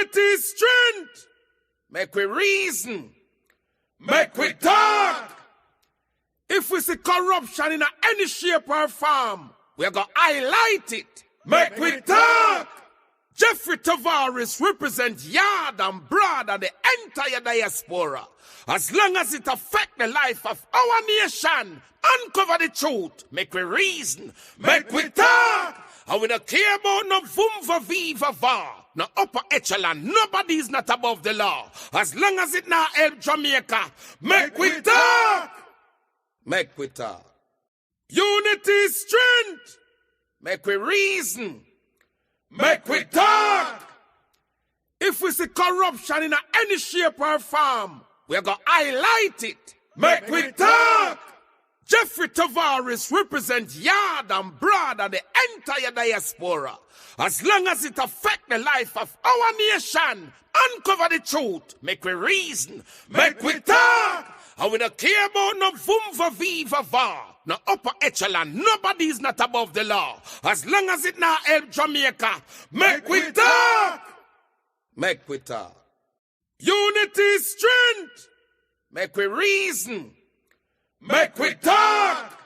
Unity is strength. Make we reason. Make we talk. If we see corruption in any shape or form, we're going to highlight it. Make we talk. Jeffrey Tavares represents yard and broad and the entire diaspora. As long as it affects the life of our nation, uncover the truth. Make we reason. Make we talk. And we don't care about no vumva viva va. No upper echelon. Nobody is not above the law. As long as it not help Jamaica. Make we talk. Make we talk. Unity is strength. Make we reason. Make we talk. If we see corruption in any shape or form, we're going to highlight it. Make we talk. Jeffrey Tavares represents yard and broad and the entire diaspora. As long as it affects the life of our nation, uncover the truth. Make we reason. Make we talk. And we don't care about no vumva viva va. No upper echelon. Nobody is not above the law. As long as it not help Jamaica. Make we talk. Make we talk. Unity is strength. Make we reason. Make we talk.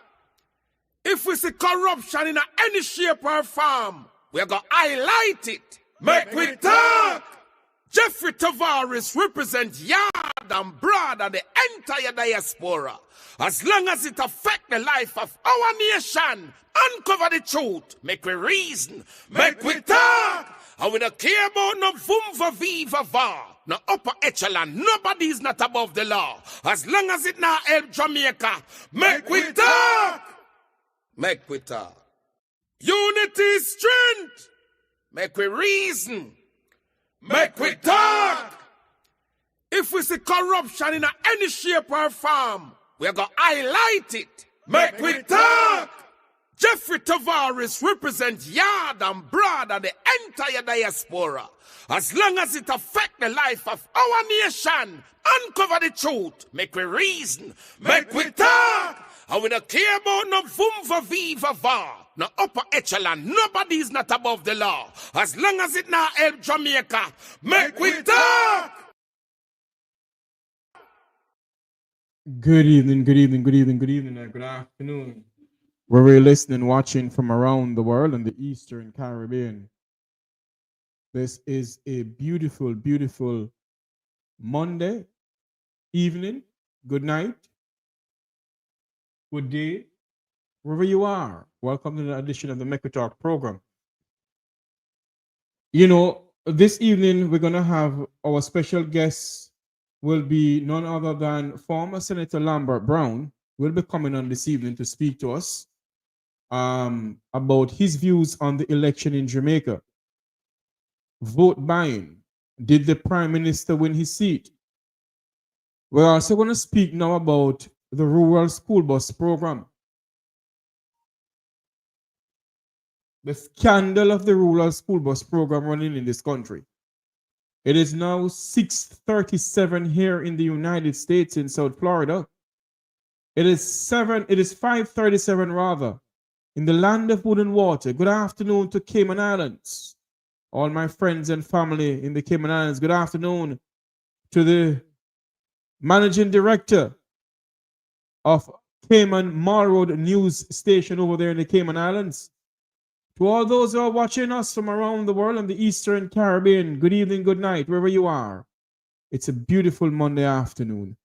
If we see corruption in any shape or form, we're going to highlight it. Make we talk. Jeffrey Tavares represents yard and broad and the entire diaspora. As long as it affects the life of our nation, uncover the truth. Make we reason. Make we talk. And we don't care about no vumva viva va. No upper echelon. Nobody is not above the law. As long as it not help Jamaica. Make we talk. Make we talk. Unity is strength. Make we reason. Make we talk. If we see corruption in any shape or form, we're going to highlight it. Make we talk. Jeffrey Tavares represents yard and broad and the entire diaspora. As long as it affects the life of our nation, uncover the truth. Make we reason. Make we talk. And we don't care about no vumva viva va. No upper echelon. Nobody is not above the law. As long as it not help Jamaica. Make we talk. Good evening, good evening, good evening, good evening, and good afternoon. Where we're listening, watching from around the world and the Eastern Caribbean. This is a beautiful, beautiful Monday evening. Good night. Good day. Wherever you are. Welcome to the edition of the Make We Talk program. You know, this evening we're going to have our special guest will be none other than former Senator Lambert Brown. Will be coming on this evening to speak to us about his views on the election in Jamaica. Vote buying. Did the Prime Minister win his seat? We're also going to speak now about the rural school bus program. The scandal of the rural school bus program running in this country. It is now 6:37 here in the United States in South Florida. It is 5:37 rather in the land of wood and water. Good afternoon to Cayman Islands. All my friends and family in the Cayman Islands. Good afternoon to the managing director of Cayman Mall Road News Station over there in the Cayman Islands. To all those who are watching us from around the world and the Eastern Caribbean, good evening, good night, wherever you are. It's a beautiful Monday afternoon.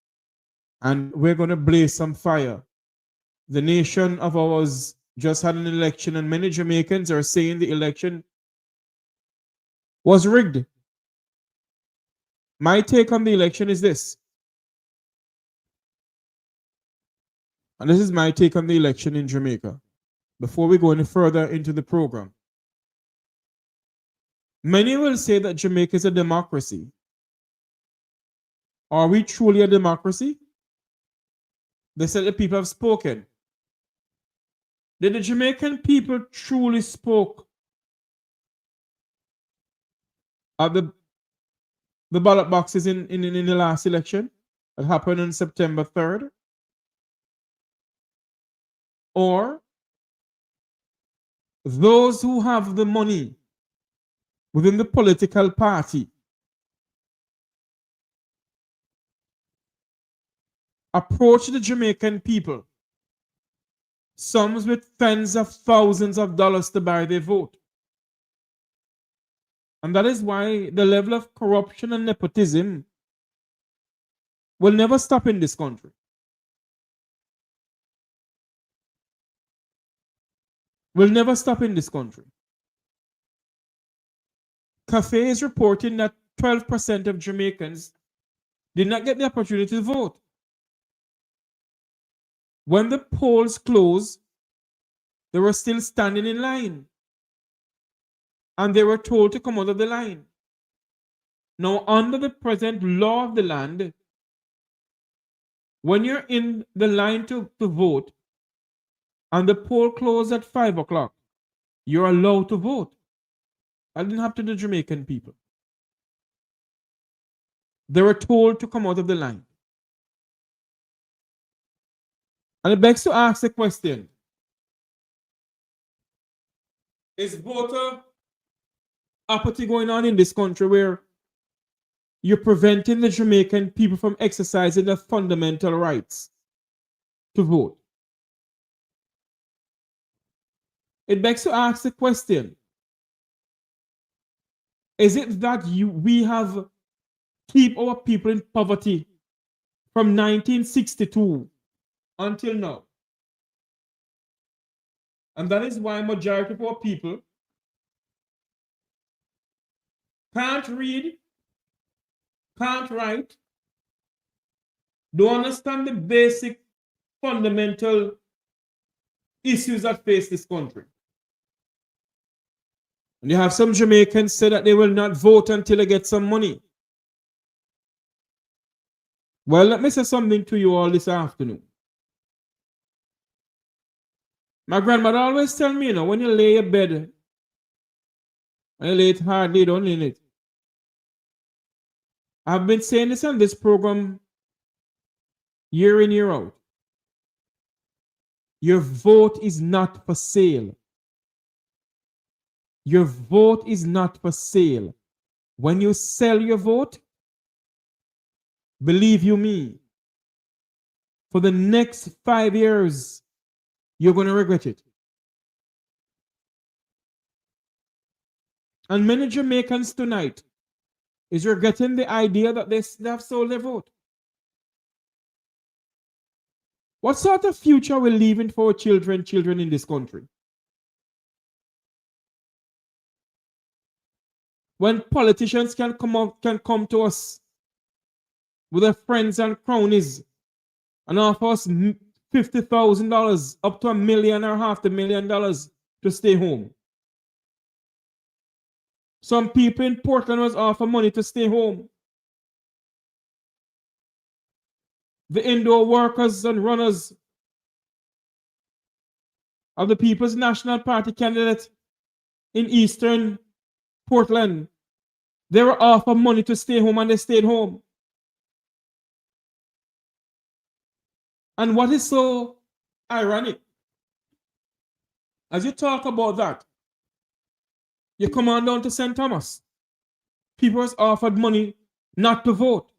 And we're going to blaze some fire. The nation of ours just had an election, and many Jamaicans are saying the election was rigged. My take on the election is this. And this is my take on the election in Jamaica. Before we go any further into the program. Many will say that Jamaica is a democracy. Are we truly a democracy? They said the people have spoken. Did the Jamaican people truly spoke at the ballot boxes in the last election that happened on September 3rd? Or those who have the money within the political party approached the Jamaican people, some with tens of thousands of dollars to buy their vote. And that is why the level of corruption and nepotism will never stop in this country. Will never stop in this country. Cafe is reporting that 12% of Jamaicans did not get the opportunity to vote. When the polls closed, they were still standing in line. And they were told to come out of the line. Now, under the present law of the land, when you're in the line to vote, and the poll closed at 5 o'clock, you're allowed to vote. That didn't happen to the Jamaican people. They were told to come out of the line. And it begs to ask the question, is voter apathy going on in this country where you're preventing the Jamaican people from exercising their fundamental rights to vote? It begs to ask the question, is it that we have keep our people in poverty from 1962 until now? And that is why majority of our people can't read, can't write, don't understand the basic fundamental issues that face this country. And you have some Jamaicans say that they will not vote until they get some money. Well, let me say something to you all this afternoon. My grandmother always tell me, when you lay your bed, and you lay it hard, lay down in it. I've been saying this on this program year in, year out. Your vote is not for sale. Your vote is not for sale. When you sell your vote, believe you me, for the next 5 years, you're going to regret it. And many Jamaicans tonight is regretting the idea that they have sold their vote. What sort of future are we leaving for our children in this country? When politicians can come to us with their friends and cronies and offer us $50,000 up to $1 million or $500,000 to stay home. Some people in Portland was offered money to stay home. The indoor workers and runners of the People's National Party candidate in Eastern Portland, they were offered money to stay home and they stayed home. And what is so ironic, as you talk about that, you come on down to St. Thomas. People was offered money not to vote.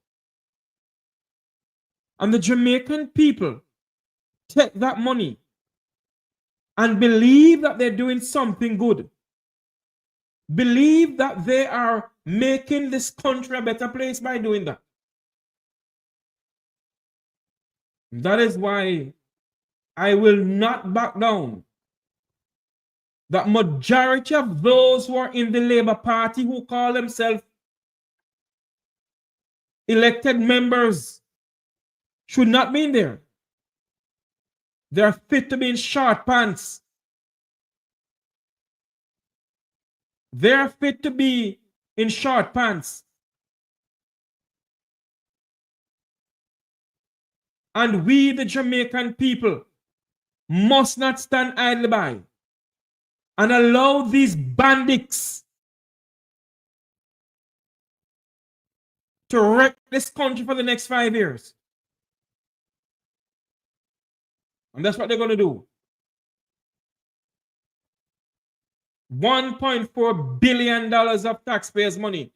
And the Jamaican people take that money and believe that they're doing something good. Believe that they are making this country a better place by doing that. That is why I will not back down. That majority of those who are in the Labour Party who call themselves elected members should not be in there. They are fit to be in short pants. They are fit to be in short pants. And we, the Jamaican people, must not stand idly by and allow these bandits to wreck this country for the next 5 years. And that's what they're going to do. $1.4 billion of taxpayers' money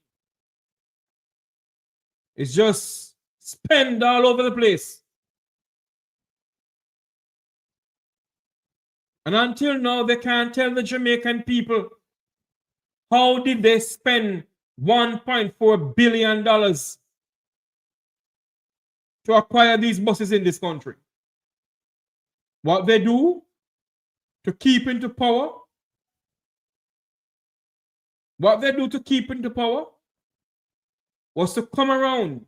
is just spent all over the place. And until now, they can't tell the Jamaican people how did they spend $1.4 billion to acquire these buses in this country. What they do to keep into power, was to come around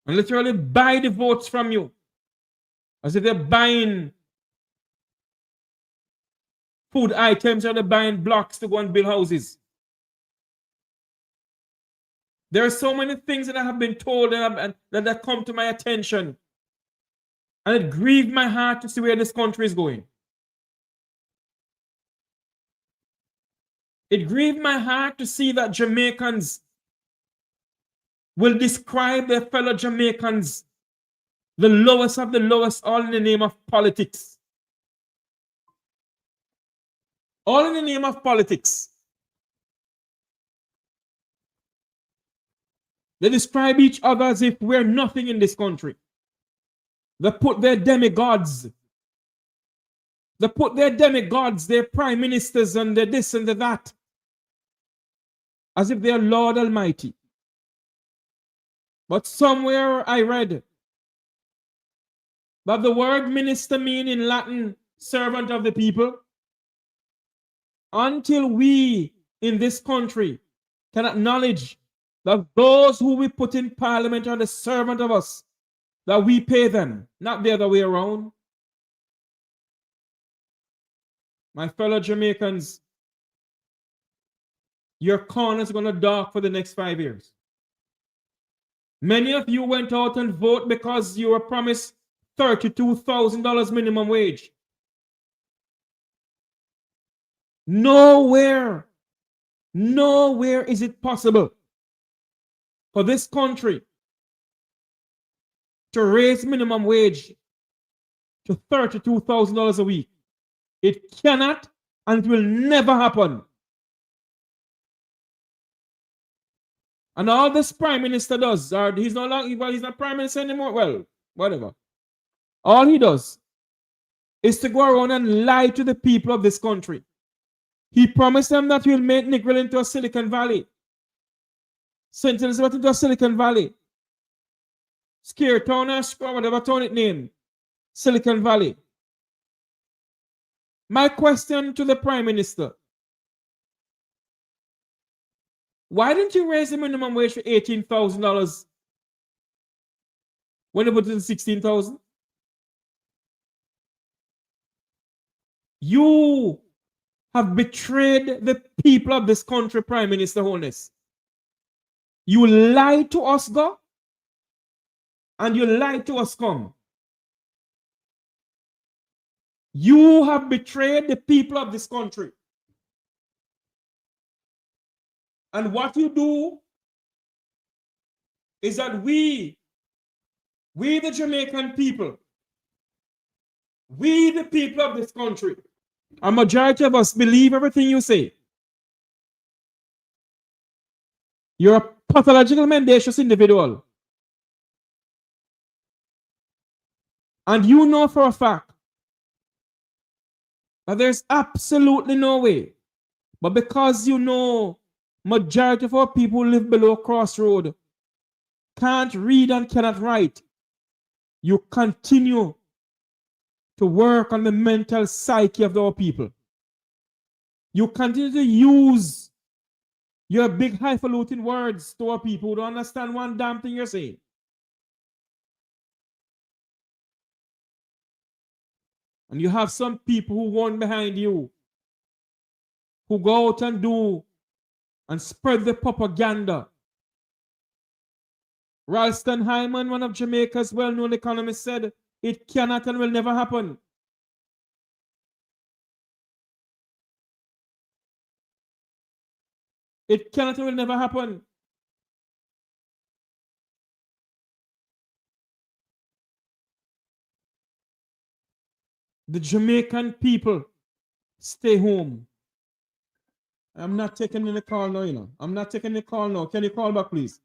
and literally buy the votes from you, as if they're buying food items or they're buying blocks to go and build houses. There are so many things that I have been told that have come to my attention. And it grieved my heart to see where this country is going. It grieved my heart to see that Jamaicans will describe their fellow Jamaicans the lowest of the lowest, all in the name of politics. All in the name of politics. They describe each other as if we're nothing in this country. They put their demigods. They put their demigods, their prime ministers, and their this and their that, as if they're Lord Almighty. But somewhere I read that the word minister means in Latin servant of the people. Until we in this country can acknowledge that those who we put in parliament are the servant of us, that we pay them, not the other way around. My fellow Jamaicans, your corner is going to dark for the next 5 years. Many of you went out and voted because you were promised $32,000 minimum wage. Nowhere is it possible for this country to raise minimum wage to $32,000 a week. It cannot and it will never happen. And all this prime minister does, he's not prime minister anymore. Well, whatever. All he does is to go around and lie to the people of this country. He promised them that he'll make Negril into a Silicon Valley. St. Elizabeth into a Silicon Valley. Scare Town or whatever town it named. Silicon Valley. My question to the Prime Minister: why didn't you raise the minimum wage to $18,000 when they put it in $16,000? You have betrayed the people of this country, Prime Minister Holness. You lied to us, go, and you lied to us, come. You have betrayed the people of this country. And what you do is that we the Jamaican people, we the people of this country, a majority of us believe everything you say. You're a pathological, mendacious individual. And you know for a fact that there's absolutely no way. But because you know majority of our people who live below Crossroad can't read and cannot write, you continue to work on the mental psyche of our people. You continue to use your big highfalutin words to our people who don't understand one damn thing you're saying. And you have some people who run behind you, who go out and do and spread the propaganda. Ralston Hyman, one of Jamaica's well-known economists, said, it cannot and will never happen. It cannot and will never happen. The Jamaican people stay home. I'm not taking any call now, you know. I'm not taking the call now. Can you call back, please?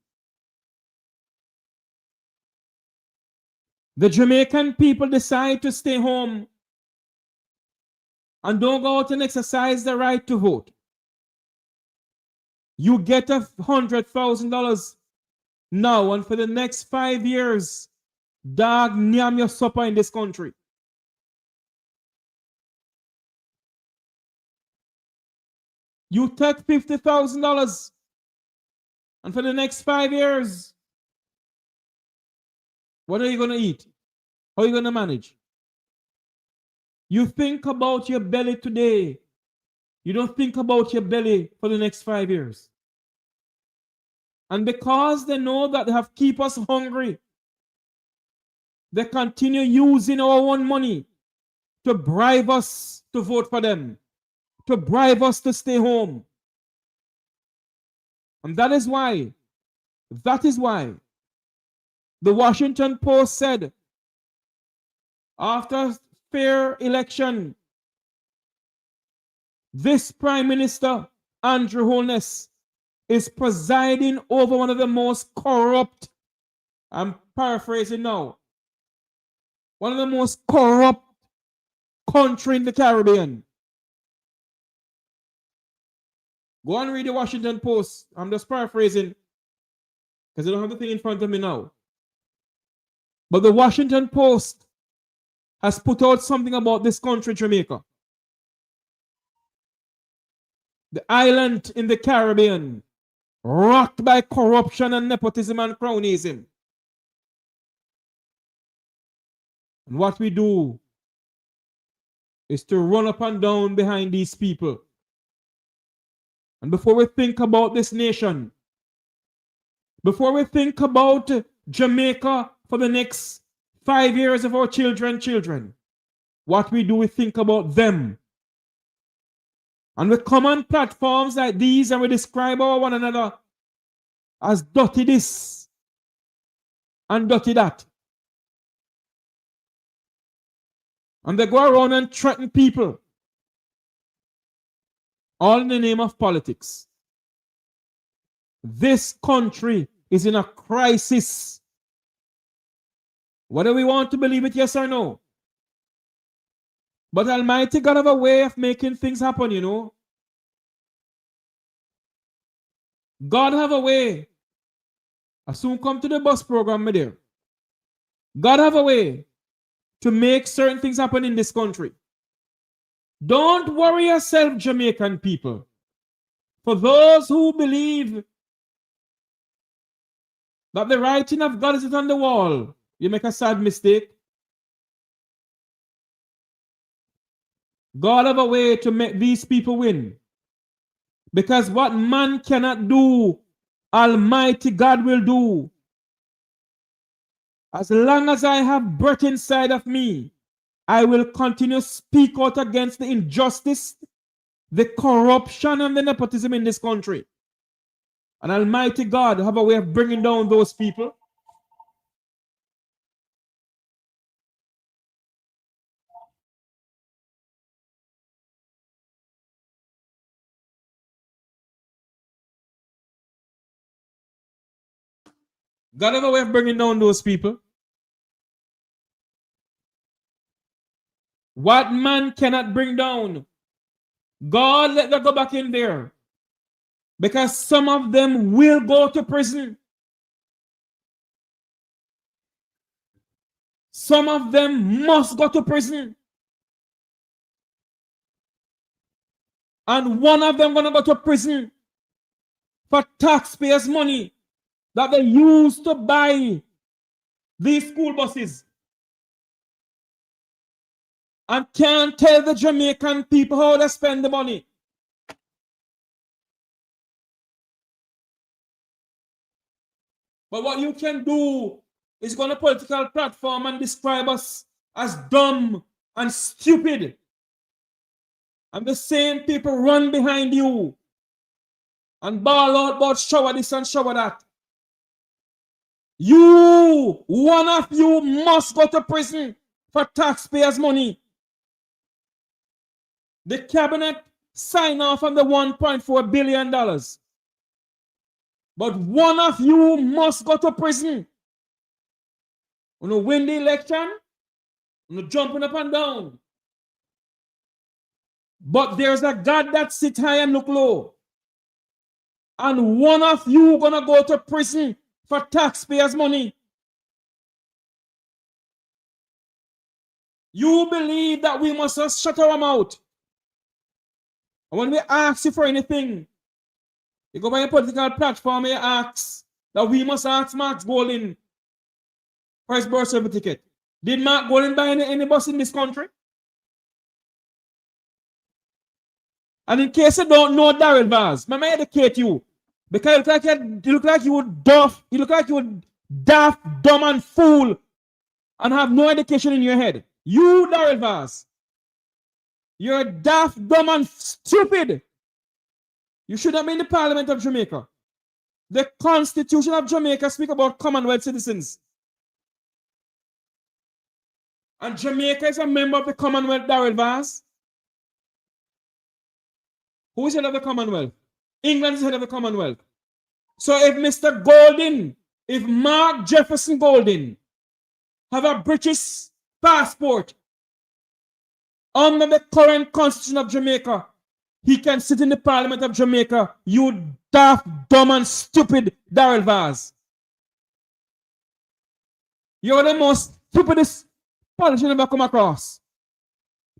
The Jamaican people decide to stay home and don't go out and exercise the right to vote. You get $100,000 now, and for the next 5 years, dog, nyam your supper in this country. You take $50,000, and for the next 5 years, what are you going to eat? How are you going to manage? You think about your belly today. You don't think about your belly for the next 5 years. And because they know that they have keep us hungry, they continue using our own money to bribe us to vote for them, to bribe us to stay home. And that is why the Washington Post said, after fair election, this Prime Minister, Andrew Holness, is presiding over one of the most corrupt, I'm paraphrasing now, one of the most corrupt country in the Caribbean. Go and read the Washington Post. I'm just paraphrasing because I don't have the thing in front of me now. But the Washington Post has put out something about this country, Jamaica. The island in the Caribbean, rocked by corruption and nepotism and cronyism. And what we do is to run up and down behind these people. And before we think about this nation, before we think about Jamaica for the next 5 years of our children, what we do, we think about them. And we come on platforms like these and we describe our one another as dirty this and dirty that. And they go around and threaten people, all in the name of politics. This country is in a crisis. Whether we want to believe it, yes or no. But Almighty God have a way of making things happen, you know. God have a way. I soon come to the bus program, my dear. God have a way to make certain things happen in this country. Don't worry yourself, Jamaican people. For those who believe that the writing of God is on the wall, you make a sad mistake. God have a way to make these people win. Because what man cannot do, Almighty God will do. As long as I have breath inside of me, I will continue to speak out against the injustice, the corruption, and the nepotism in this country. And Almighty God have a way of bringing down those people. God have a way of bringing down those people. What man cannot bring down, God let them go back in there. Because some of them will go to prison. Some of them must go to prison. And one of them gonna go to prison for taxpayers' money that they used to buy these school buses. And can't tell the Jamaican people how they spend the money. But what you can do is go on a political platform and describe us as dumb and stupid. And the same people run behind you and bawl out about shower this and shower that. You, one of you, must go to prison for taxpayers' money. The cabinet signed off on the $1.4 billion. But one of you must go to prison. You win the election, you jumping up and down. But there's a God that sits high and look low. And one of you gonna go to prison for taxpayers' money. You believe that we must just shut our mouth. And when we ask you for anything, you go by a political platform and you ask that we must ask Mark Golding for his birth certificate. Did Mark Golding buy any bus in this country? And in case you don't know Darrell Vaz, I may educate you. Because you look like you would daft, dumb and fool and have no education in your head. You, Darrell Vaz, you're daft, dumb and stupid. You should have been in the Parliament of Jamaica. The Constitution of Jamaica speaks about Commonwealth citizens. And Jamaica is a member of the Commonwealth, Darrell Vaz. Who is head of the Commonwealth? England is head of the Commonwealth. So if Mr. Golding, if Mark Jefferson Golding have a British passport under the current Constitution of Jamaica, he can sit in the Parliament of Jamaica. You daft, dumb and stupid Darrell Vaz. You're the most stupidest politician I've ever come across.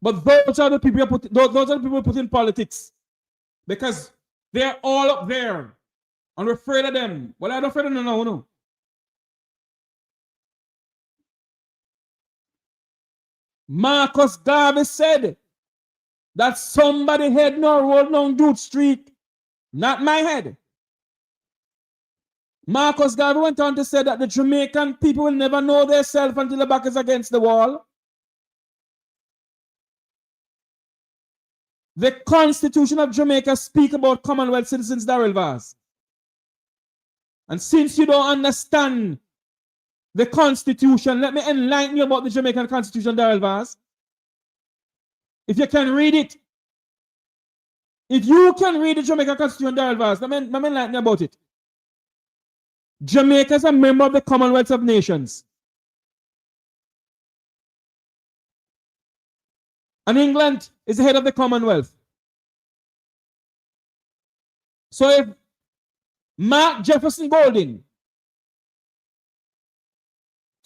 But those are the people who put in politics. Because they're all up there. And we're afraid of them. Well, I'm not afraid of them now, no. Marcus Garvey said that somebody head now rolled down Duke Street, not my head. Marcus Garvey went on to say that the Jamaican people will never know themselves until the back is against the wall. The Constitution of Jamaica speaks about Commonwealth citizens, Darrell Vaz. And since you don't understand the Constitution, let me enlighten you about the Jamaican Constitution, Darrell Vaz. If you can read it. If you can read the Jamaican Constitution, Darrell Vaz, let me enlighten you about it. Jamaica is a member of the Commonwealth of Nations. And England is the head of the Commonwealth. So if Mark Jefferson Golding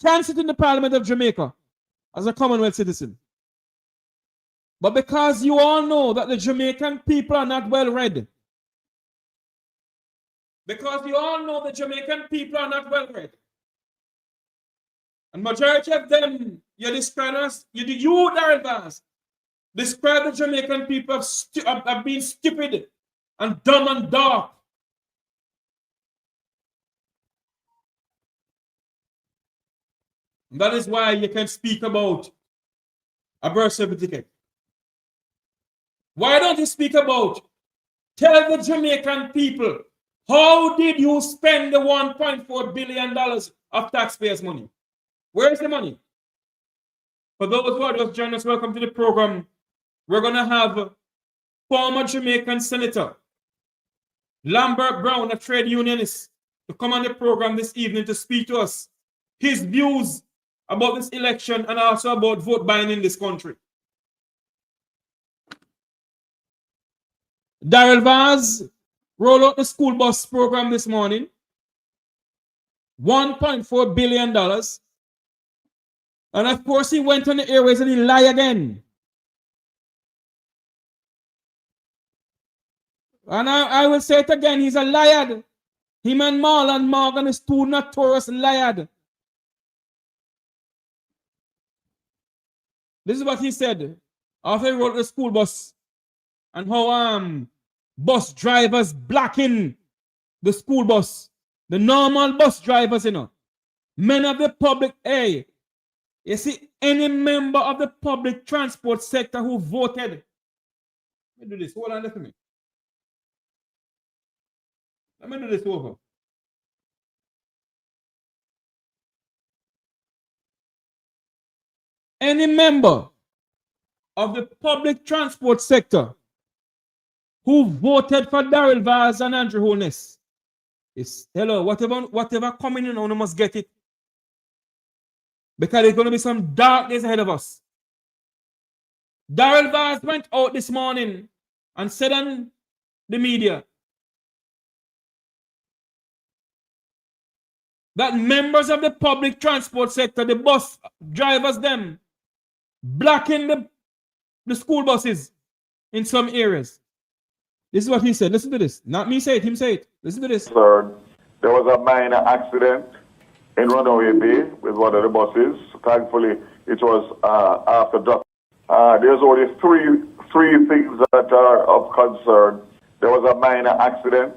can sit in the Parliament of Jamaica as a Commonwealth citizen, but because you all know that the Jamaican people are not well read, because you all know the Jamaican people are not well read, and majority of them you describe as, you Darrell Vaz, describe the Jamaican people of being stupid and dumb and dark. And that is why you can speak about a birth certificate. Why don't you speak about, tell the Jamaican people, how did you spend the $1.4 billion of taxpayers' money? Where is the money? For those who are just joining us, welcome to the program. We're going to have former Jamaican Senator Lambert Brown, a trade unionist, to come on the program this evening to speak to us his views about this election and also about vote buying in this country. Darrell Vaz rolled out the school bus program this morning. $1.4 billion. And of course, he went on the airways and he lied again. And I will say it again, he's a liar. Him and Marlon Morgan is two notorious liars. This is what he said after he rode the school bus and how bus drivers blocking the school bus. The normal bus drivers, you know. Men of the public, hey, you see, any member of the public transport sector who voted. Let me do this. Hold on, listen to me. Let me do this over. Any member of the public transport sector who voted for Darrell Vaz and Andrew Holness is, hello, whatever coming in on, must get it. Because there's going to be some dark days ahead of us. Darrell Vaz went out this morning and said on the media that members of the public transport sector, the bus drivers, them, blocking the school buses in some areas. This is what he said. Listen to this. Not me say it, him say it. Listen to this. Sir, there was a minor accident in Runaway Bay with one of the buses. Thankfully, it was after drop. There's only three things that are of concern. There was a minor accident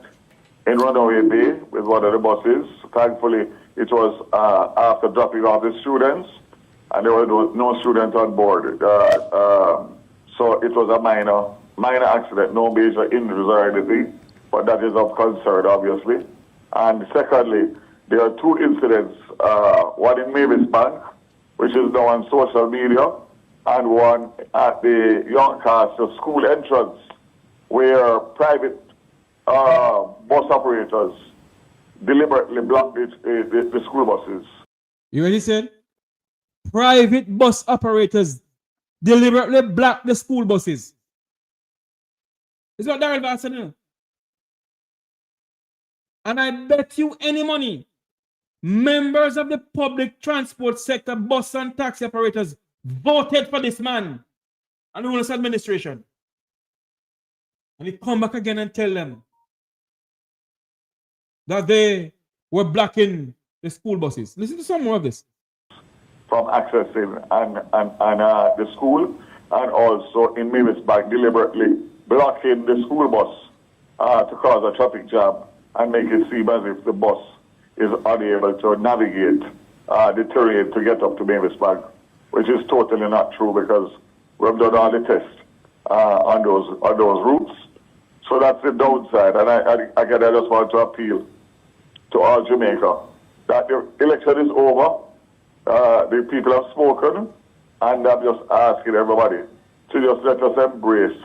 in Runaway Bay with one of the buses. Thankfully, it was after dropping off the students, and there were no students on board. So it was a minor accident, no major injuries or anything, but that is of concern, obviously. And secondly, there are two incidents, one in Mavis Bank, which is now on social media, and one at the Youngcaster school entrance, where private bus operators deliberately blocked the school buses. You already said? Private bus operators deliberately blocked the school buses. Is what Darrell Vaz said, you know? And I bet you any money, members of the public transport sector, bus and taxi operators voted for this man and the Holness administration. And he come back again and tell them that they were blocking the school buses. Listen to some more of this. From accessing the school, and also in Mavis Bank deliberately blocking the school bus to cause a traffic jam and make it seem as if the bus is unable to navigate the terrain to get up to Mavis Bank, which is totally not true because we've done all the tests on those routes. So that's the downside, and I just want to appeal to all Jamaica that the election is over. The people have spoken, and I'm just asking everybody to just let us embrace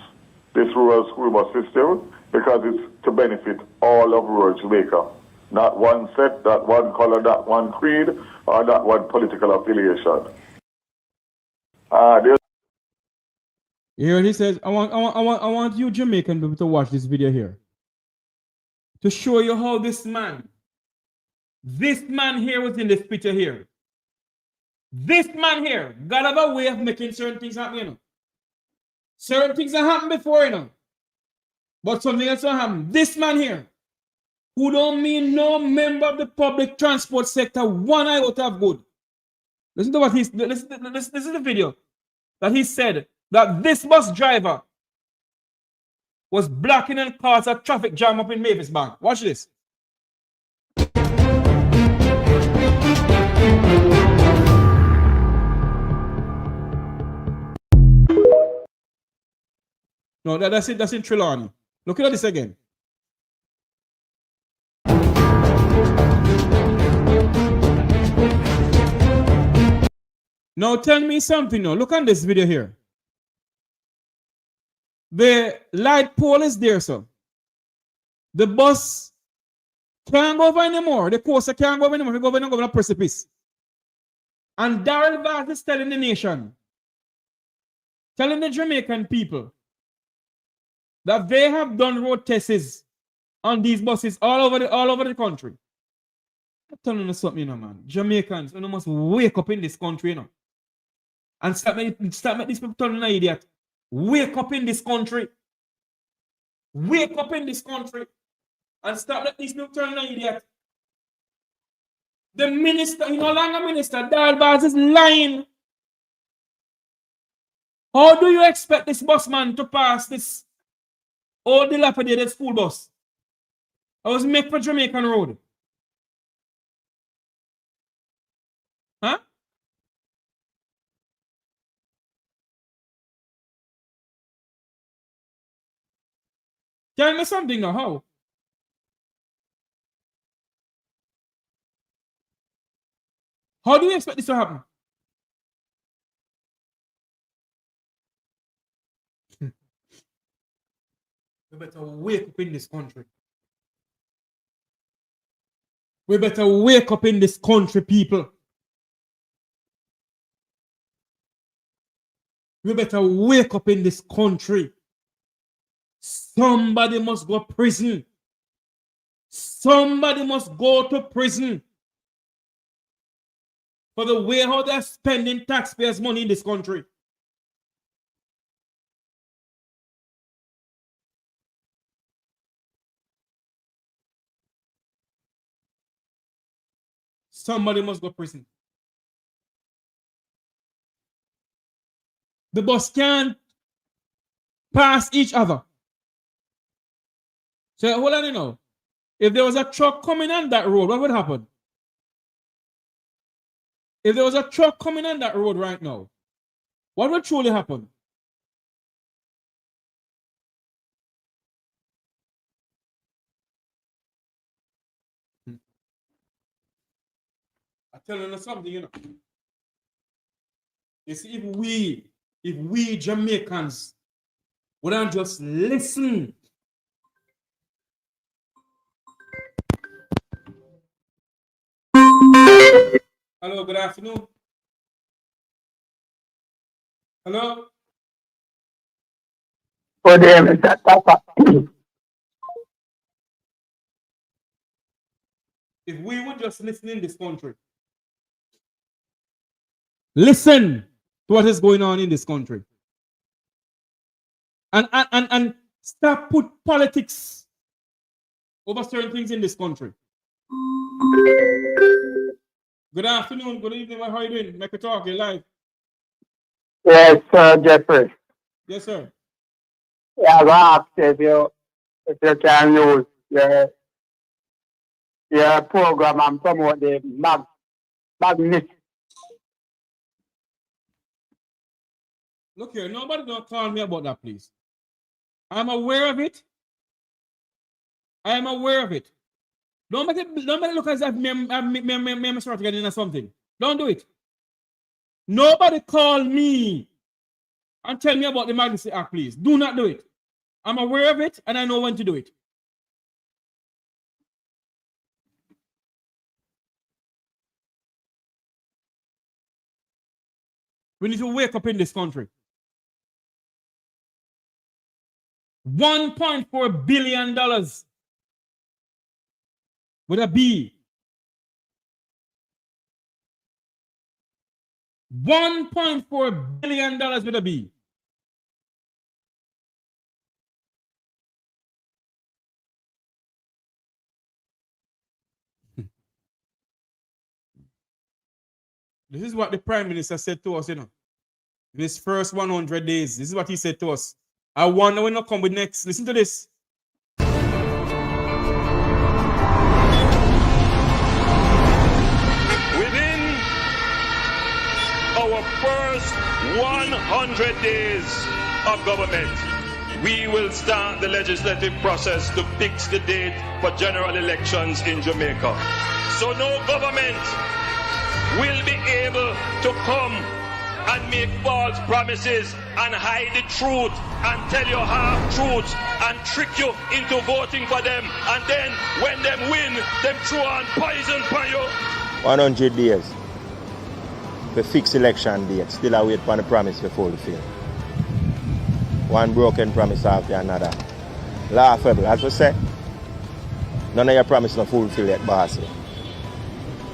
this rural school bus system because it's to benefit all of rural Jamaica. Not one set, not one color, not one creed, or not one political affiliation. Here he says, I want you Jamaican people to watch this video here. To show you how this man here was in this picture here. This man here got a way of making certain things happen, you know. Certain things have happened before, you know. But something else will happen. This man here, who don't mean no member of the public transport sector one iota of good. Listen to what he's, listen to the video that he said that this bus driver was blocking and caused a traffic jam up in Mavis Bank. Watch this. No, that's it. That's in Trelawney. Look at this again. Now tell me something now. Look on this video here. The light pole is there, so the bus can't go over anymore. The coaster can't go over anymore. We go over a precipice. And Darrell Vaz is telling the nation, telling the Jamaican people, that they have done road tests on these buses all over the country. I'm telling you something, you know, man. Jamaicans, you know, must wake up in this country, you know. And stop making these people turn an idiot. Wake up in this country. Wake up in this country. And stop letting these people turn an idiot. The minister, you no longer minister, Darrell Vaz is lying. How do you expect this busman to pass this old dilapidated school bus? I was made for Jamaican Road. Huh? Tell me something now, how? How do you expect this to happen? We better wake up in this country. We better wake up in this country, people. We better wake up in this country. Somebody must go to prison. Somebody must go to prison for the way how they're spending taxpayers' money in this country. Somebody must go to prison. The bus can't pass each other. So hold on, you know. If there was a truck coming on that road, what would happen? If there was a truck coming on that road right now, what would truly happen? I tell you something, you know. You see, if we Jamaicans wouldn't just listen. Hello, good afternoon. Hello? Good evening, Mr. If we would just listen in this country, listen to what is going on in this country, and stop put politics over certain things in this country. Good afternoon, good evening, how are you doing? Make a talk, you're live. Yes, Jeffrey. Yes, sir. Yeah, I asked if you can use your program and promote the magnet. Look here, nobody don't call me about that, please. I'm aware of it. I am aware of it. Don't make it look as if I'm start getting into something. Don't do it. Nobody call me and tell me about the Magnitsky Act, please. Do not do it. I'm aware of it and I know when to do it. We need to wake up in this country. $1.4 billion with a B. $1.4 billion with a B. This is what the Prime Minister said to us, you know. In his first 100 days. This is what he said to us. I wonder when he'll come with next. Listen to this. Within our first 100 days of government, we will start the legislative process to fix the date for general elections in Jamaica. So no government will be able to come and make false promises and hide the truth and tell you half-truths and trick you into voting for them, and then when them win, them throw on poison for you. 100 days to fix election date, still await for the promise to fulfill. One broken promise after another. Laughable, as we say. None of your promise not fulfill yet, boss.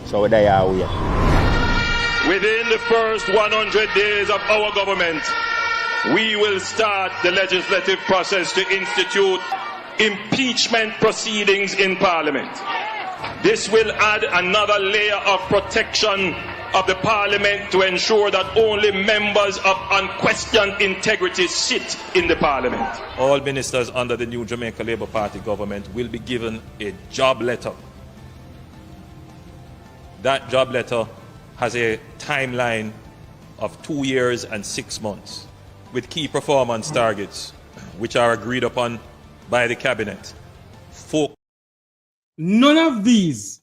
So there you are. Within the first 100 days of our government, we will start the legislative process to institute impeachment proceedings in Parliament. This will add another layer of protection of the Parliament to ensure that only members of unquestioned integrity sit in the Parliament. All ministers under the new Jamaica Labour Party government will be given a job letter. That job letter has a timeline of 2 years and 6 months with key performance targets which are agreed upon by the cabinet. None of these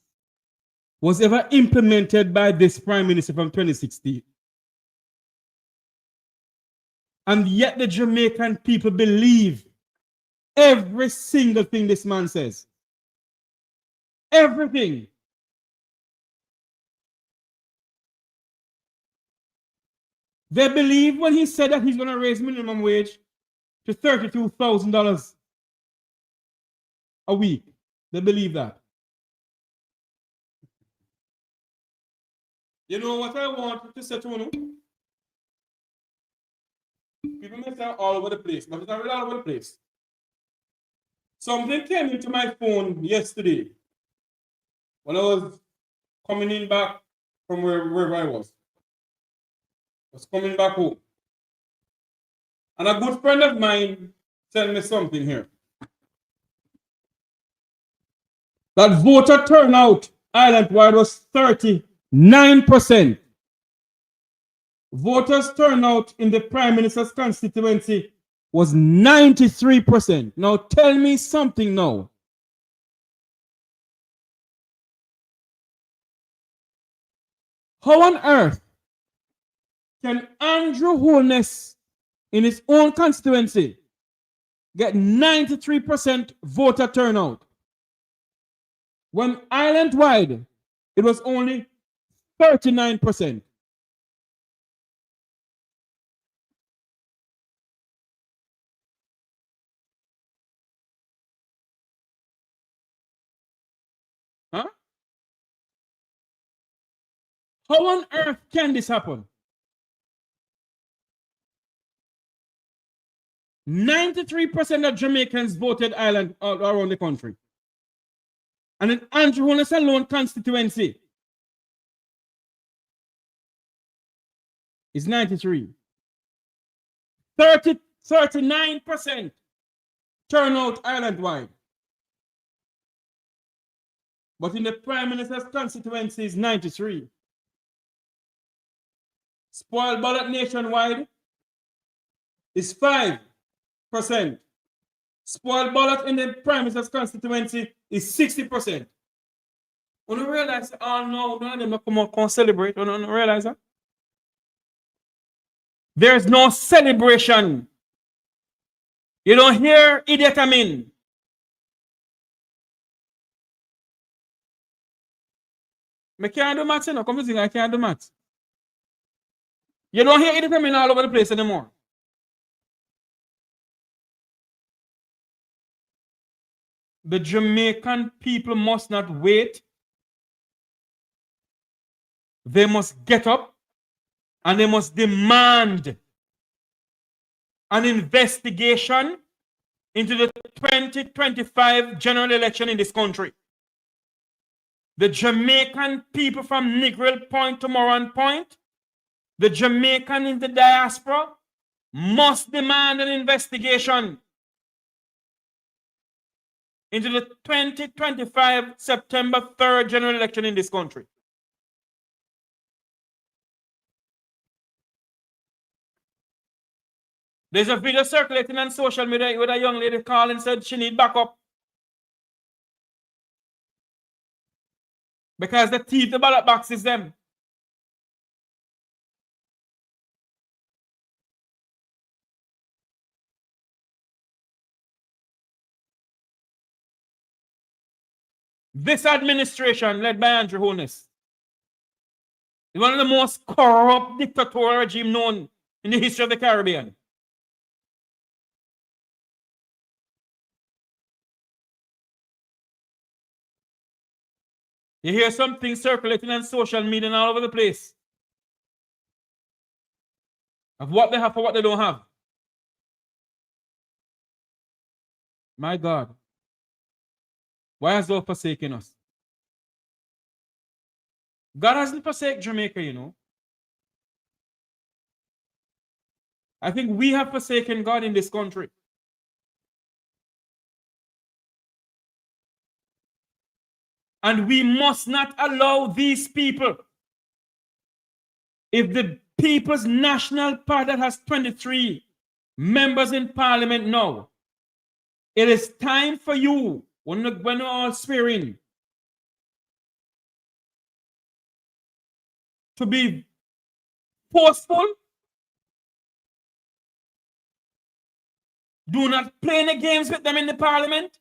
was ever implemented by this Prime Minister from 2016. And yet the Jamaican people believe every single thing this man says. Everything. They believe when he said that he's going to raise minimum wage to $32,000 a week. They believe that. You know what I want to say to you? People may say all over the place, but it's not really all over the place. Something came into my phone yesterday when I was coming in back from wherever I was. I was coming back home. And a good friend of mine sent me something here. That voter turnout island-wide was 39%. Voters turnout in the Prime Minister's constituency was 93%. Now tell me something now. How on earth can Andrew Holness in his own constituency get 93% voter turnout when island-wide it was only 39%? Huh? How on earth can this happen? 93% of Jamaicans voted island all around the country. And in Andrew Holness alone constituency is 93. 39% turnout island-wide. But in the Prime Minister's constituency is 93. Spoiled ballot nationwide is 5%. Spoiled ballot in the Prime Minister's constituency is 60%. You don't realize, oh no, none of them come out and celebrate. You don't realize that? There's no celebration. You don't hear idiot come in. I can't do maths, you know. Come to think, I can't do maths. You don't hear idiot come in all over the place anymore. The Jamaican people must not wait. They must get up and they must demand an investigation into the 2025 general election in this country. The Jamaican people from Negril Point to Moran Point, the Jamaican in the diaspora must demand an investigation into the 2025 September 3rd general election in this country. There's a video circulating on social media with a young lady calling and said she need backup because the thief the ballot box is them. This administration, led by Andrew Holness, is one of the most corrupt dictatorial regimes known in the history of the Caribbean. You hear something circulating on social media and all over the place of what they have for what they don't have. My God. Why has God forsaken us? God hasn't forsaken Jamaica, you know. I think we have forsaken God in this country. And we must not allow these people. If the People's National Party that has 23 members in Parliament now, it is time for you, when we're all swearing, to be forceful. Do not play any games with them in the Parliament.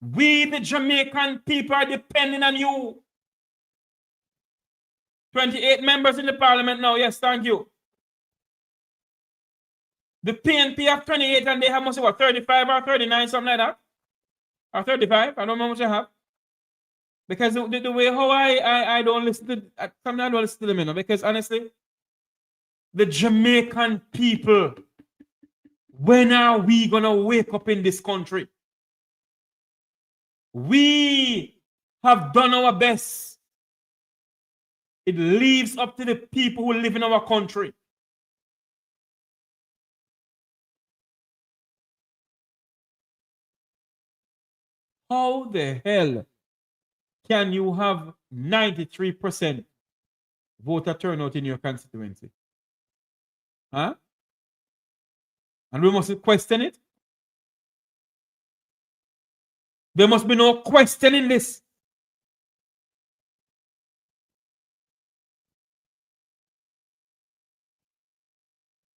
We, the Jamaican people, are depending on you. 28 members in the parliament now. Yes, thank you. The PNP have 28 and they have must what 35 or 39, something like that. Or 35. I don't know how much they have. Because the way how I don't listen to sometimes I don't listen to them, you know, because honestly, the Jamaican people, when are we gonna wake up in this country? We have done our best. It leaves up to the people who live in our country. How the hell can you have 93% voter turnout in your constituency? Huh? And we must question it. There must be no questioning this.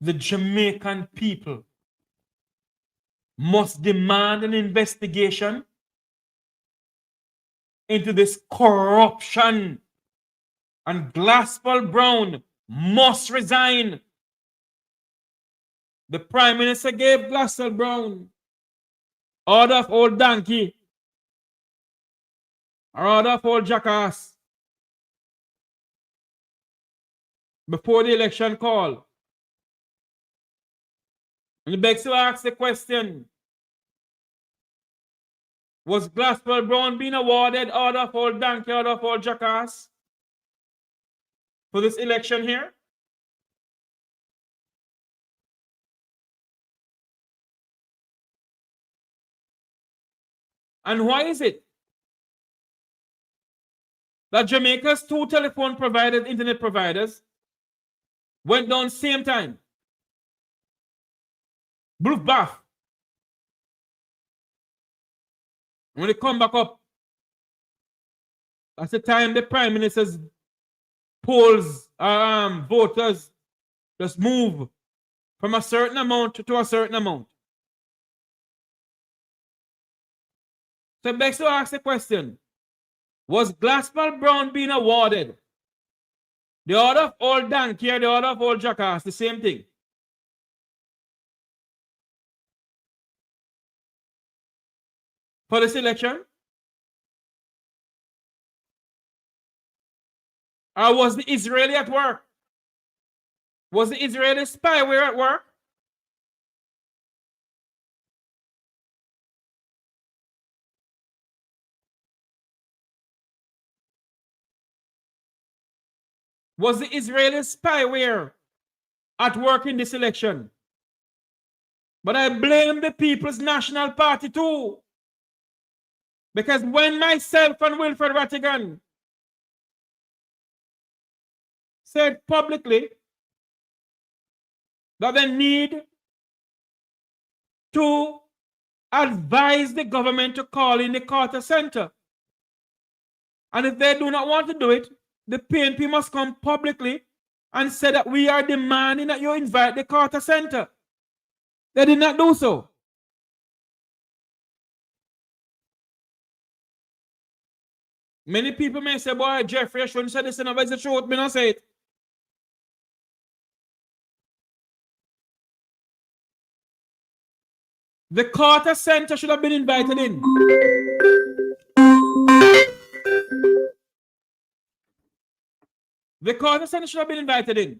The Jamaican people must demand an investigation into this corruption. And Glasswell Brown must resign. The Prime Minister gave Glasswell Brown order of old donkey or order of old jackass before the election call. And he begs to ask the question, was Glasswell Brown being awarded order of old donkey, order of old jackass for this election here? And why is it that Jamaica's 2 telephone providers, internet providers, went down same time? Blue bath. When they come back up, that's the time the Prime Minister's polls, voters just move from a certain amount to a certain amount. So it begs to ask the question, was Glasswell Brown being awarded the order of old donkey or the order of old jackass, the same thing? For this election? Or was the Israeli at work? Was the Israeli spyware at work? Was the Israeli spyware at work in this election? But I blame the People's National Party too. Because when myself and Wilfred Rattigan said publicly that they need to advise the government to call in the Carter Center. And if they do not want to do it, the PNP must come publicly and say that we are demanding that you invite the Carter Center. They did not do so. Many people may say, boy, Jeffrey, I shouldn't say this, but it's the truth, me not say it. The Carter Center should have been invited in. The Carter Center should have been invited in.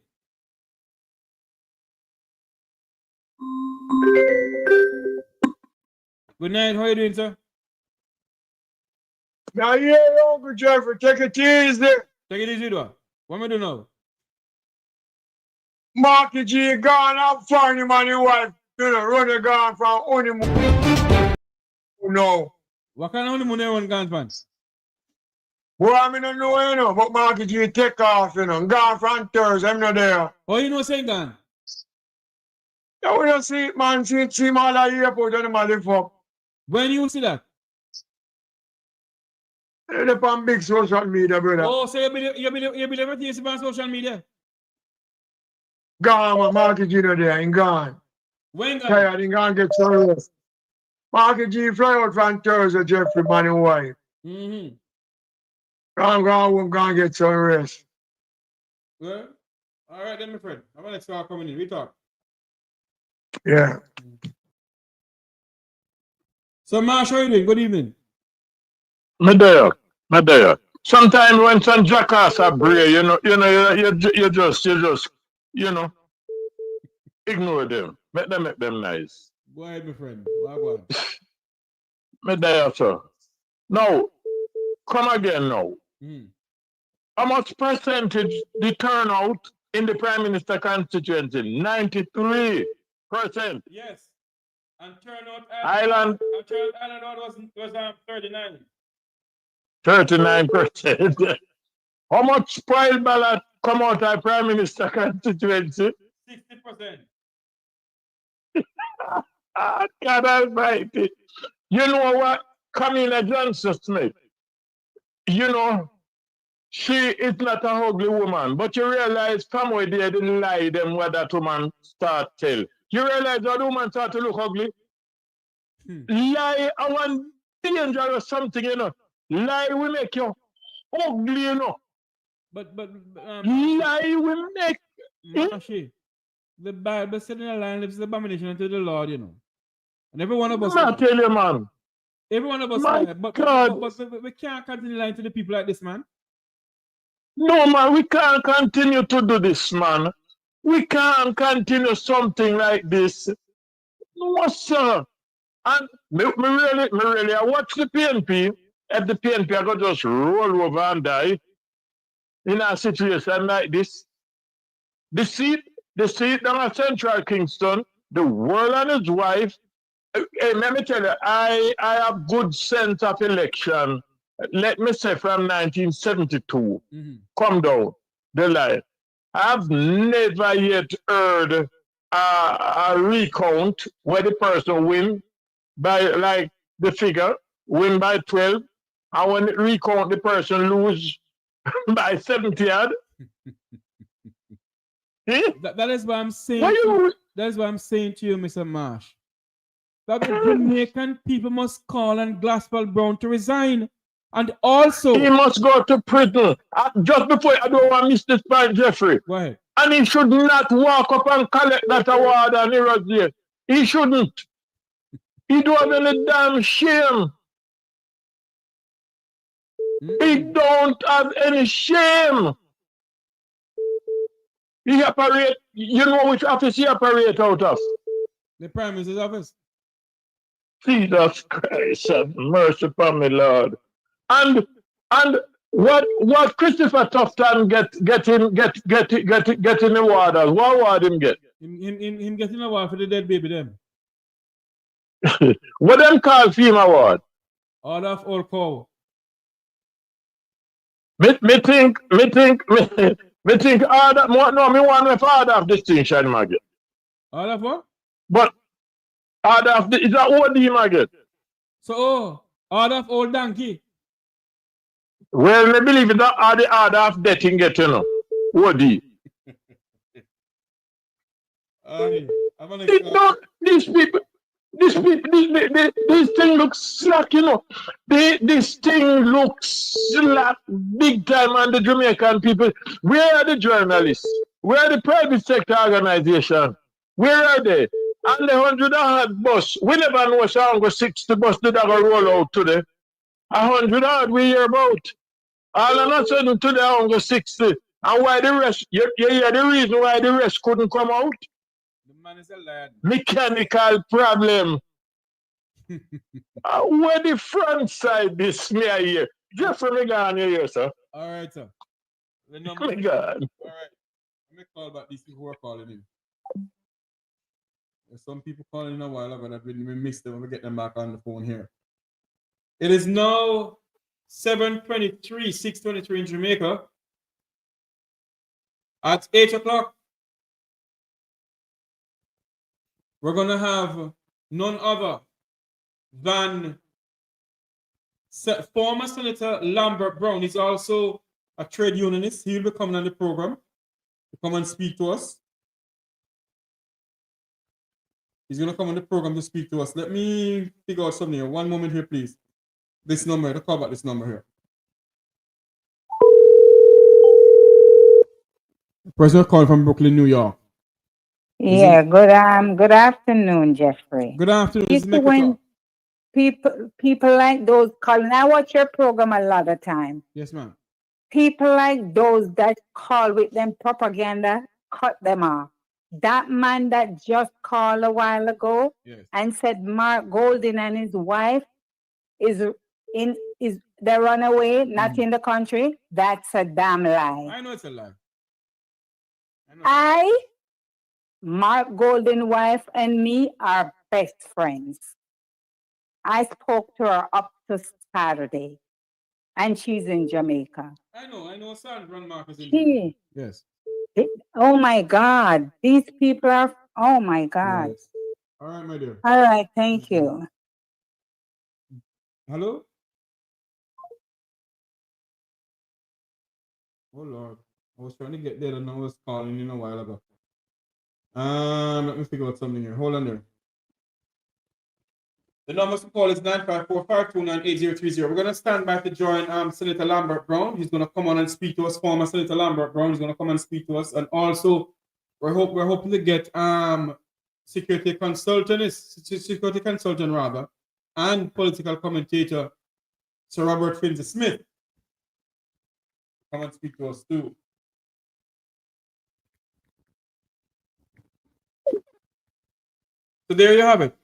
Good night, how are you doing, sir? Now, yeah, Uncle Jeffrey, take it easy. Take it easy, though. What am I doing now? Marky G gone out find him and his wife. You know, running gone from honeymoon. No. What kind of honeymoon everyone gone from? Well, I mean, I know, you know, but Marky G take off, you know. Gone from Thursday, I'm not there. Oh, you know saying gone? Yeah, we don't see it, man. See him all at the airport and him all live up. When you see that? They're on big social media, brother. Oh, so you believe everything is on social media? Gone, man. Marky G not there, he gone. When gone? Tired, he gone get some rest. Marky G fly out from Thursday, Jeffrey, man and wife. Mm-hmm. Gone, get some rest. Well, all right then, my friend. I'm gonna start coming in. We talk. Yeah. So, Marsh, how you doing? Good evening. Me there. Sometimes when some jackass are brave, you just, you know, ignore them. Make them nice. Go ahead, my friend. Go ahead. Me there, sir. Now, come again now. Mm. How much percentage the turnout in the Prime Minister constituency? 93%. Yes. And turnout Island, was 39. 39%. How much spoiled ballot come out of Prime Minister constituency? 60%. God almighty. You know what? Camilla Johnson Smith, you know, she is not a ugly woman, but you realize from where they didn't lie them what that woman start tell. You realize that woman start to look ugly? Lie, I want danger or something, you know. Lie will make you ugly, you know. But lie will make Mashi, the Bible said in the line lives the abomination unto the Lord, you know. And every one of us I tell you, man. Every one of us My lie, but we can't continue lying to the people like this, man. No, man, we can't continue to do this, man. We can't continue something like this. No, sir. And me really, I watch the PNP. At the PNP, I got just roll over and die in a situation like this. The seat down at Central Kingston, the world and his wife. Hey, let me tell you, I have good sense of election. Let me say from 1972. Come down the line. I've never yet heard a recount where the person win by like the figure win by 12, and when it recount the person lose by 70 odd. That is what I'm saying. That is what I'm saying to you, Mr. Marsh. That the Jamaican people must call on Glasswell Brown to resign. And also, he must go to prison. Just before, I don't want to miss this point, Jeffrey. Go ahead. And he should not walk up and collect that award and he was there. He shouldn't. He don't have any damn shame. He don't have any shame. He operate, you know which office he operate out of? The Prime Minister's office. Jesus Christ, have mercy upon me, Lord. And what Christopher Tufton get in the water? What award him get? Him getting a award for the dead baby them. What them call FEMA award? Order of Old Cow. Me think order me want to order of distinction, Maggie. Order of what? But order of is that OD, Maggie? So order of Old Donkey. Well, I believe in that order of death in get, you know. OD. These people, this thing looks slack, you know. This thing looks slack big time on the Jamaican people. Where are the journalists? Where are the private sector organization? Where are they? And the 100 bus. We never know how 60 bus did ever roll out today. 100 we hear about. All of a sudden today I 60. And why the rest? You hear the reason why the rest couldn't come out? The man is a lad. Mechanical problem. Where the front side this me here? Just for me gone here, sir. All right, sir. The number. Me gone. All right. Let me call back these people who are calling in. There's some people calling in a while ago that we missed them when we get them back on the phone here. It is now 7:23, 6:23 in Jamaica. At 8 o'clock, we're going to have none other than former Senator Lambert Brown. He's also a trade unionist. He'll be coming on the program to come and speak to us. He's going to come on the program to speak to us. Let me figure out something here. One moment here, please. This number, to call back this number here. Person calling from Brooklyn, New York. Yeah, good afternoon, Jeffrey. Good afternoon. You This is see, Make It when Talk. people like those calling, I watch your program a lot of time. Yes, ma'am. People like those that call with them propaganda, cut them off. That man that just called a while ago Yes. and said Mark Golden and his wife is they run away, not in the country. That's a damn lie. I know it's a lie. Mark Golden wife and me are best friends. I spoke to her up to Saturday, and she's in Jamaica. I know, son, Grand Marcus in She, Yes. oh my God, these people are, oh my God. Yes. All right, my dear. All right, thank you. Hello? Oh, Lord. I was trying to get there and I was calling in a while ago. Let me figure out something here. Hold on there. The number to call is 954-529-8030. We're going to stand by to join Senator Lambert Brown. He's going to come on and speak to us. Former Senator Lambert Brown is going to come and speak to us. And also, we're hoping to get security consultant and political commentator Sir Robert Finzi Smith come and speak to us too. So there you have it.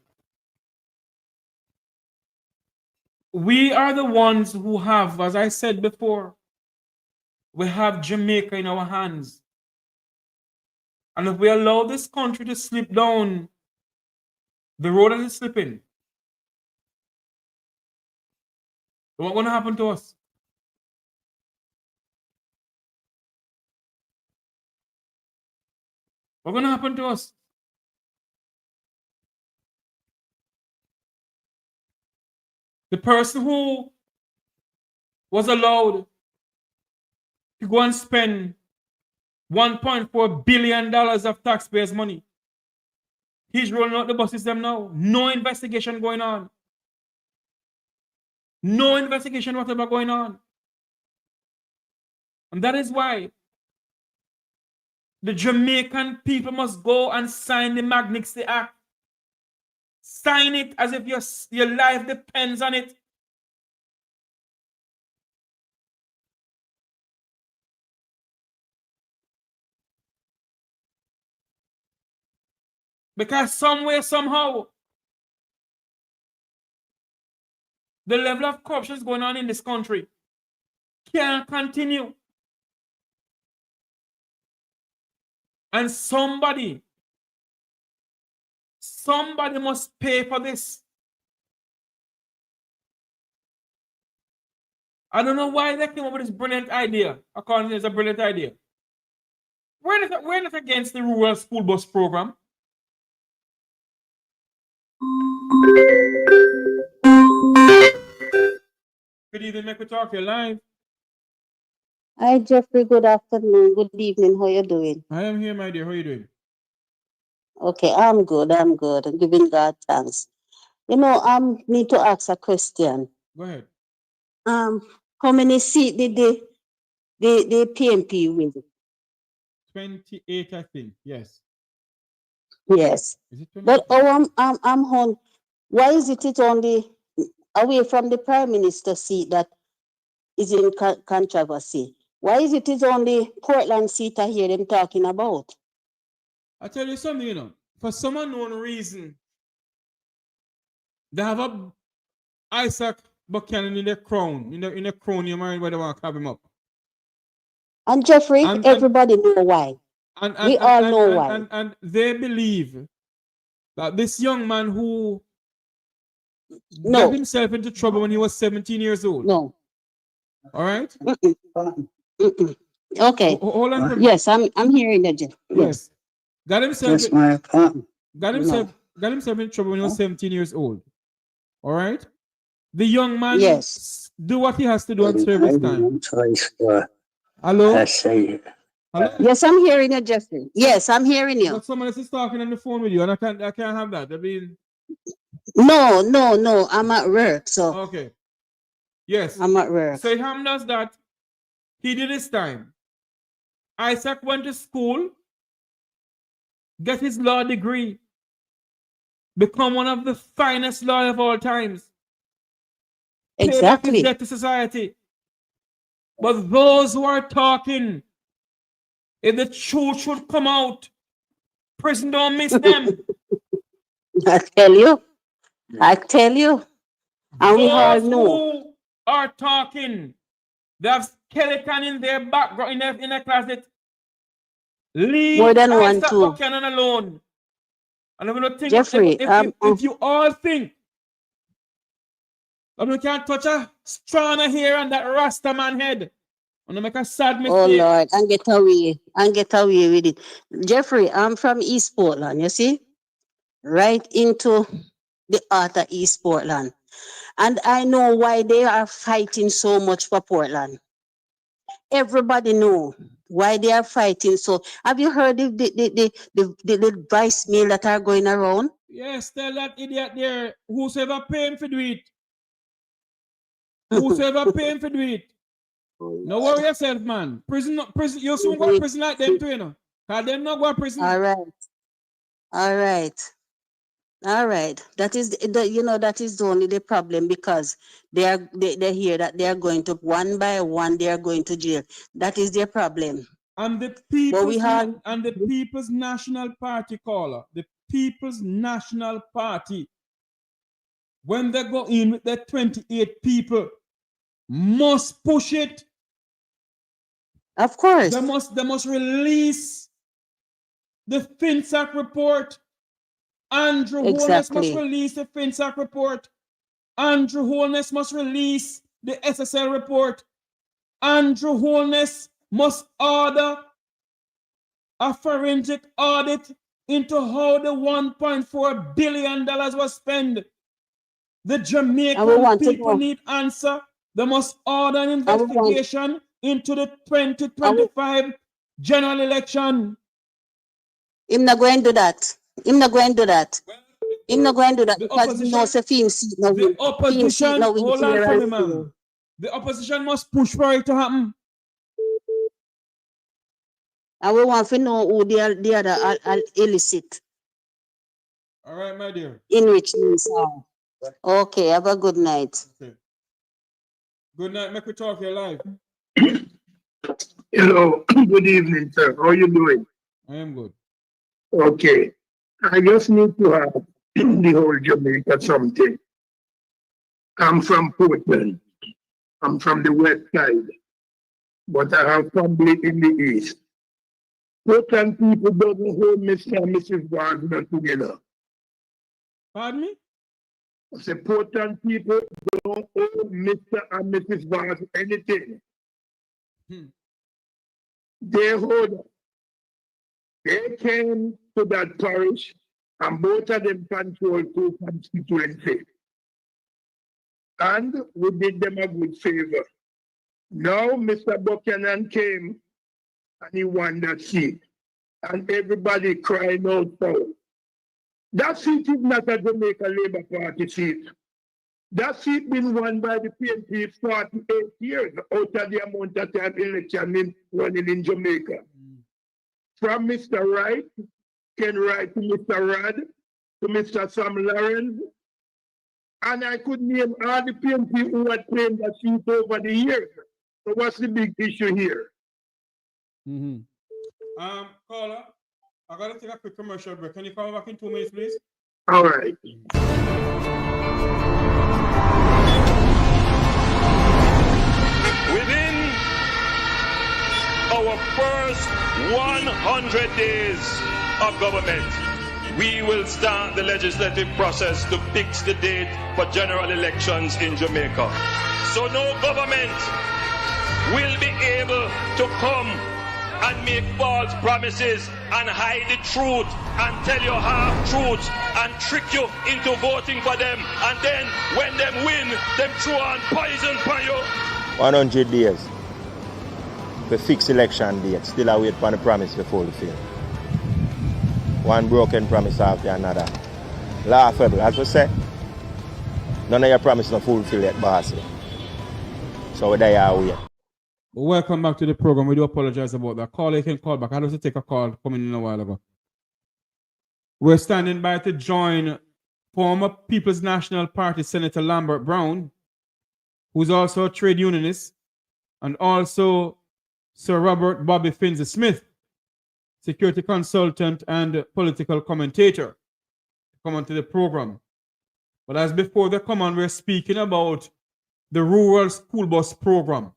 We are the ones who have, as I said before, we have Jamaica in our hands. And if we allow this country to slip down the road that is slipping, what's going to happen to us? What's going to happen to us? The person who was allowed to go and spend $1.4 billion of taxpayers' money, he's rolling out the bus system now. No investigation going on. No investigation whatever going on. And that is why the Jamaican people must go and sign the Magnitsky Act. Sign it as if your life depends on it. Because somewhere, somehow, the level of corruption is going on in this country can't continue. And somebody must pay for this. I don't know why they came up with this brilliant idea. According to it's a brilliant idea. We're not against the rural school bus program. Good evening, Make We Talk. You're live. Hi, Jeffrey. Good afternoon. Good evening. How you doing? I am here, my dear. How are you doing? Okay, I'm good. I'm giving God thanks. You know, need to ask a question. Go ahead. How many seats did the PMP win? 28, I think. Yes. Yes. Is it 28? But I'm on. Why is it only away from the Prime Minister seat that is in controversy? Why is it only Portland seat I hear them talking about? I tell you something, you know, for some unknown reason, they have a Isaac Buchanan in their crown, in the crown, you mind where they want to have him up. And Jeffrey, everybody know why. We all know why. And they believe that this young man who got himself into trouble when he was 17 years old. No. All right? Okay. Hold on. Yes, I'm hearing you, Jeff. Yes. Got himself in trouble when he was 17 years old. All right? The young man do what he has to do on service time. Hello? Hello? Yes, I'm hearing you, Jeffrey. Yes, I'm hearing you. But someone else is talking on the phone with you, and I can't have that. I mean, no. I'm at work, so. Okay. Yes. I'm at work. So Ham does that. He did his time. Isaac went to school, get his law degree, become one of the finest lawyers of all times. Pay back his Exactly. debt to society. But those who are talking, if the truth should come out, prison don't miss them. I tell you. I tell you. And we all Those know. who are talking, they have skeleton in their background, in their closet. Leave More than one, Isaac too. Buchanan alone. And I'm gonna think Jeffrey, if you all think that we can't touch a strand of hair on that Rasta man head, I'm gonna make a sad mistake. Oh Lord, and get away with it. Jeffrey, I'm from East Portland, you see? Right into the heart of East Portland. And I know why they are fighting so much for Portland. Everybody know why they are fighting. So have you heard the rice meal that are going around? Yes, tell that idiot there, whosoever paying for do it. Whosoever paying for do it. No worry yourself, man. Prison, you soon go to prison like them too, you know. Cause them not go to prison. All right. That is that is only the problem, because they hear that they are going to one by one, they are going to jail. That is their problem. And the People's National Party caller, the People's National Party, when they go in with their 28 people, must push it. Of course. They must release the FinSac report. Andrew Holness must release the FinSac report. Andrew Holness must release the SSL report. Andrew Holness must order a forensic audit into how the $1.4 billion was spent. The Jamaican people need answer. They must order an investigation into the 2025 general election. Him not going to do that. Him not going to do that. Him not going to do that because he knows the film seat now. The opposition, hold on for me, man. The opposition must push for it to happen. And we want to know who the other illicit. All right, my dear. Enrichment are. Okay, have a good night. Okay. Good night. Make we talk your life. Hello, good evening, sir. How are you doing? I am good. Okay. I just need to have the whole Jamaica something. I'm from Portland. I'm from the west side, but I have family in the east. Portland people don't hold Mr. and Mrs. Wagner together. Pardon me? I say Portland people don't hold Mr. and Mrs. Wagner anything. They hold. They came to that parish and both of them control two constituencies. And we did them a good favor. Now Mr. Buchanan came and he won that seat. And everybody crying out for it. That seat is not a Jamaica Labour Party seat. That seat been won by the PNP 48 years out of the amount of time election running in Jamaica. From Mr. Wright, Ken Wright to Mr. Rudd, to Mr. Sam Lawrence, and I could name all the PNP who had claimed that seat over the years. So what's the big issue here? Caller, I gotta take a quick commercial break. Can you call back in 2 minutes, please? All right. Within our first 100 days of government, we will start the legislative process to fix the date for general elections in Jamaica. So no government will be able to come and make false promises and hide the truth and tell you half-truths and trick you into voting for them, and then when them win, them throw on poison for you. 100 days. The fixed election date. Still I wait for the promise to fulfill. One broken promise after another. Laughable, as we say. None of your promise not fulfill yet, boss. So there you wait. Welcome back to the program. We do apologize about that. Call, you can call back. I had to take a call coming in a while ago. We're standing by to join former People's National Party Senator Lambert Brown, who's also a trade unionist, and also Sir Robert Bobby Finzi Smith, security consultant and political commentator, come onto the program. But as before they come on, we're speaking about the rural school bus program.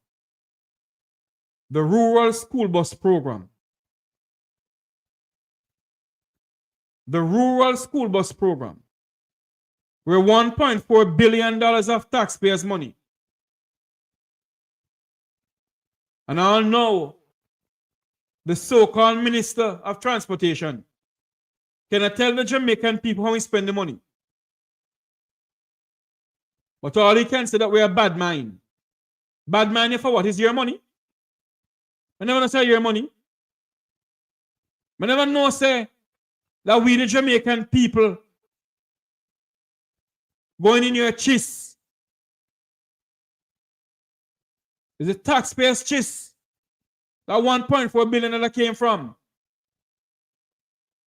The rural school bus program. The rural school bus program. We're $1.4 billion of taxpayers' money. And I know the so-called Minister of Transportation cannot tell the Jamaican people how we spend the money. But all he can say that we're a bad mind. Bad mind for what? Is your money? I never say your money. I never know say that we the Jamaican people going in your chest. Is the taxpayers' chest that 1.4 billion that came from.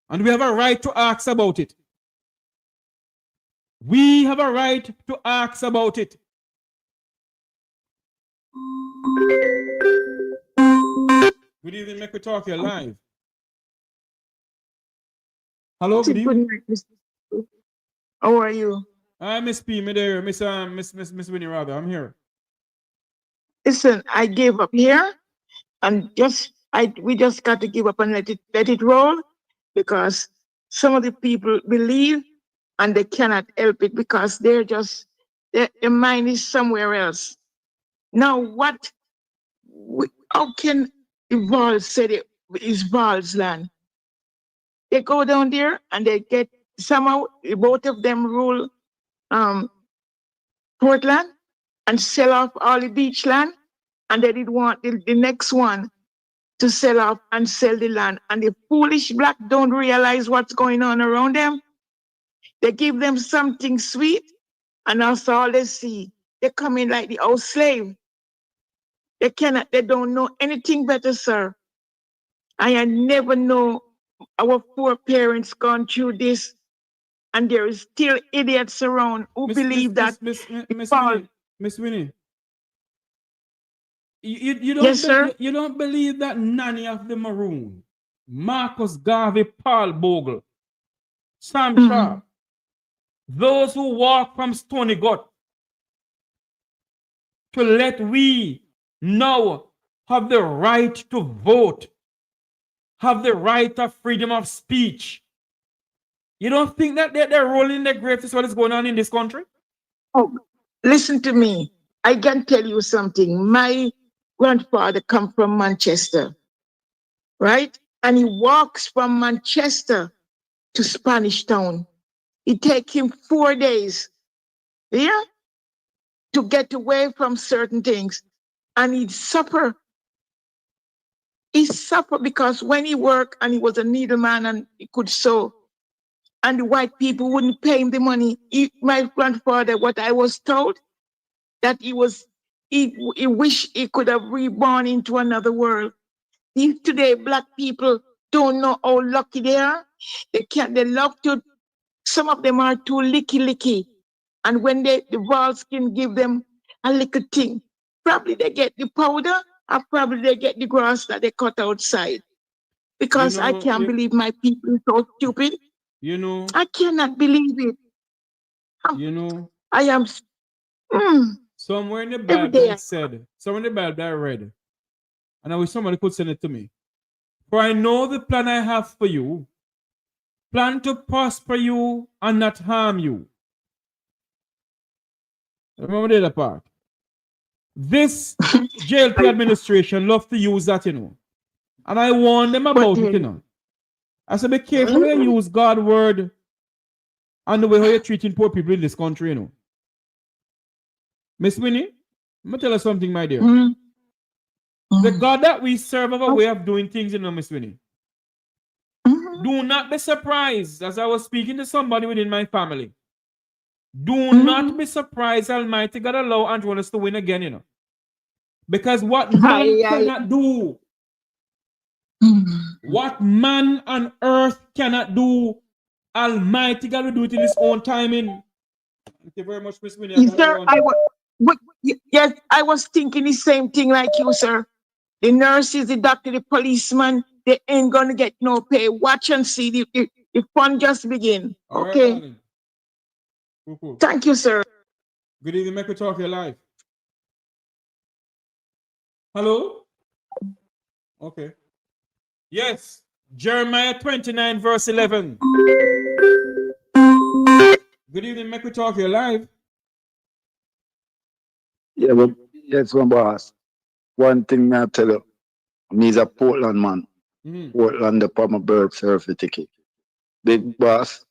And we have a right to ask about it. We have a right to ask about it. Good evening, make we talk here live. Hello, good evening. How are you? Hi, Miss P, me there, Miss Winnie rather. I'm here. Listen, I gave up here, and we just got to give up and let it roll, because some of the people believe and they cannot help it because their mind is somewhere else. Now, how can the Vols say it is Vols land? They go down there and they get somehow both of them rule Portland and sell off all the beach land, and they did want the next one to sell off and sell the land. And the foolish black don't realize what's going on around them. They give them something sweet, and that's all they see. They come in like the old slave. They don't know anything better, sir. I never know our poor parents gone through this, and there is still idiots around who believe that. Miss Winnie, you don't Yes, sir? You don't believe that Nanny of the Maroon, Marcus Garvey, Paul Bogle, Sam Sharp, those who walk from Stony Gut to let we now have the right to vote, have the right of freedom of speech. You don't think that they're rolling their graves is what is going on in this country? Oh, listen to me. I can tell you something. My grandfather come from Manchester, right? And he walks from Manchester to Spanish Town. It take him 4 days, yeah, to get away from certain things. And he'd suffer. He suffered because when he worked and he was a needleman and he could sew, and the white people wouldn't pay him the money. My grandfather, what I was told, that he wished he could have reborn into another world. Today, black people don't know how lucky they are. They love to, some of them are too licky. And when the Vols can give them a little thing, probably they get the powder, or probably they get the grass that they cut outside. Because I can't believe my people are so stupid. I cannot believe it. I am. Somewhere in the Bible it said, somewhere in the Bible I read, and I wish somebody could send it to me. For I know the plan I have for you, plan to prosper you and not harm you. Remember the other part. This JLP administration love to use that, And I warn them about it, I said, be careful when you use God's word and the way how you're treating poor people in this country, Miss Winnie, I'm going to tell you something, my dear. The God that we serve have a way of doing things, Miss Winnie. Do not be surprised, as I was speaking to somebody within my family. Do not be surprised Almighty God allow Andronis to win again, Because what man cannot do, what man on earth cannot do, Almighty God will do it in His own timing. Thank you very much, Miss Winnie. Sir, yes, I was thinking the same thing like you, sir. The nurses, the doctor, the policeman, they ain't gonna get no pay. Watch and see. The fun just begin. All okay. Right, cool. Thank you, sir. Good evening, make we talk your live. Hello? Okay. Yes. Jeremiah 29, verse 11. Good evening, make we talk your live. Yeah, but yes, one boss. One thing I tell you, me is a Portland man. Portland upon my birth certificate. Big boss,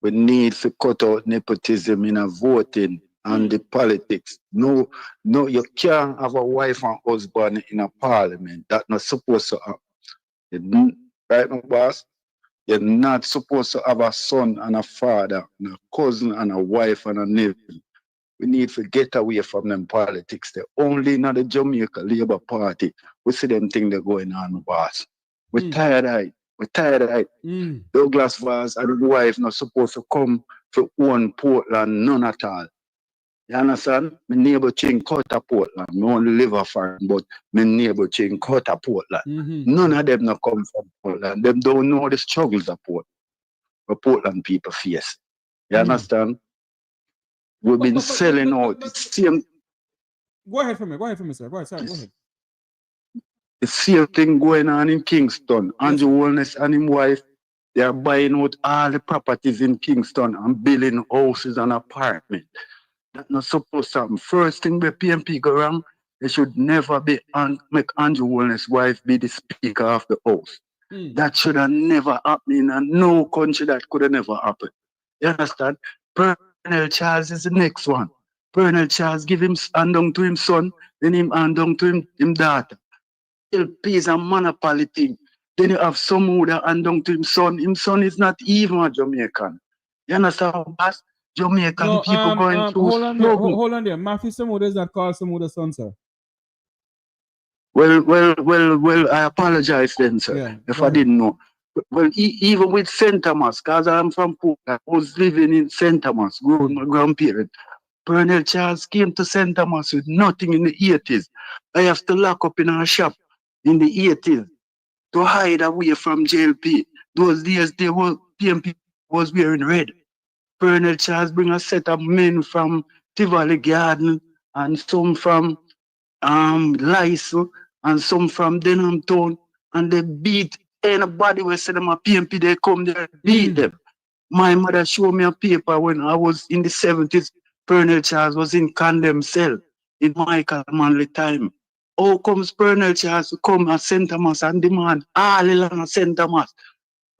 we need to cut out nepotism in a voting and the politics. No, you can't have a wife and husband in a parliament. That's not supposed to happen. Right, my boss? You're not supposed to have a son and a father, and a cousin and a wife and a nephew. We need to get away from them politics. They're only in the Jamaica Labour Party. We see them things that going on, my boss. We're tired of it. We're tired of it. Douglas Vaz and his wife not supposed to come to own Portland, none at all. You understand? My neighbor Ching Cutter Portland. I only live a farm, but my neighbor Ching Cutter Portland. None of them not come from Portland. Them don't know the struggles of Portland people face. You understand? We've been selling out the same. Go ahead for me, sir. Go ahead, sorry, go ahead. The same thing going on in Kingston. Andrew Holness and his wife, they are buying out all the properties in Kingston and building houses and apartments. That's not supposed to happen. First thing where PMP go wrong, they should never be make Andrew Holness' wife be the speaker of the house. That should have never happened in no country. That could have never happened. You understand? Pernell Charles is the next one. Pernell Charles give him hand down to him son, then him hand down to him daughter. LP is a monopoly thing. Then you have some who hand down to him son. Him son is not even a Jamaican. You understand, boss? Jamaican people going through struggle. Hold on there. Matthew Samuda is not called Samuda's son, sir. Well, I apologize then, sir, if I didn't know. Well, even with St. Thomas, because I'm from Portland, I was living in St. Thomas, growing my grandparents. Pernell Charles came to St. Thomas with nothing in the 80s. I have to lock up in our shop in the 80s to hide away from JLP. Those days, PMP was wearing red. Pernell Charles bring a set of men from Tivoli Garden and some from Lysel and some from Denham Town, and they beat anybody who said them a PMP, they come there and beat them. My mother showed me a paper when I was in the 70s. Pernell Charles was in condemned cell in Michael Manley time. How comes Pernell Charles to come at St. Thomas and demand all along at St. Thomas,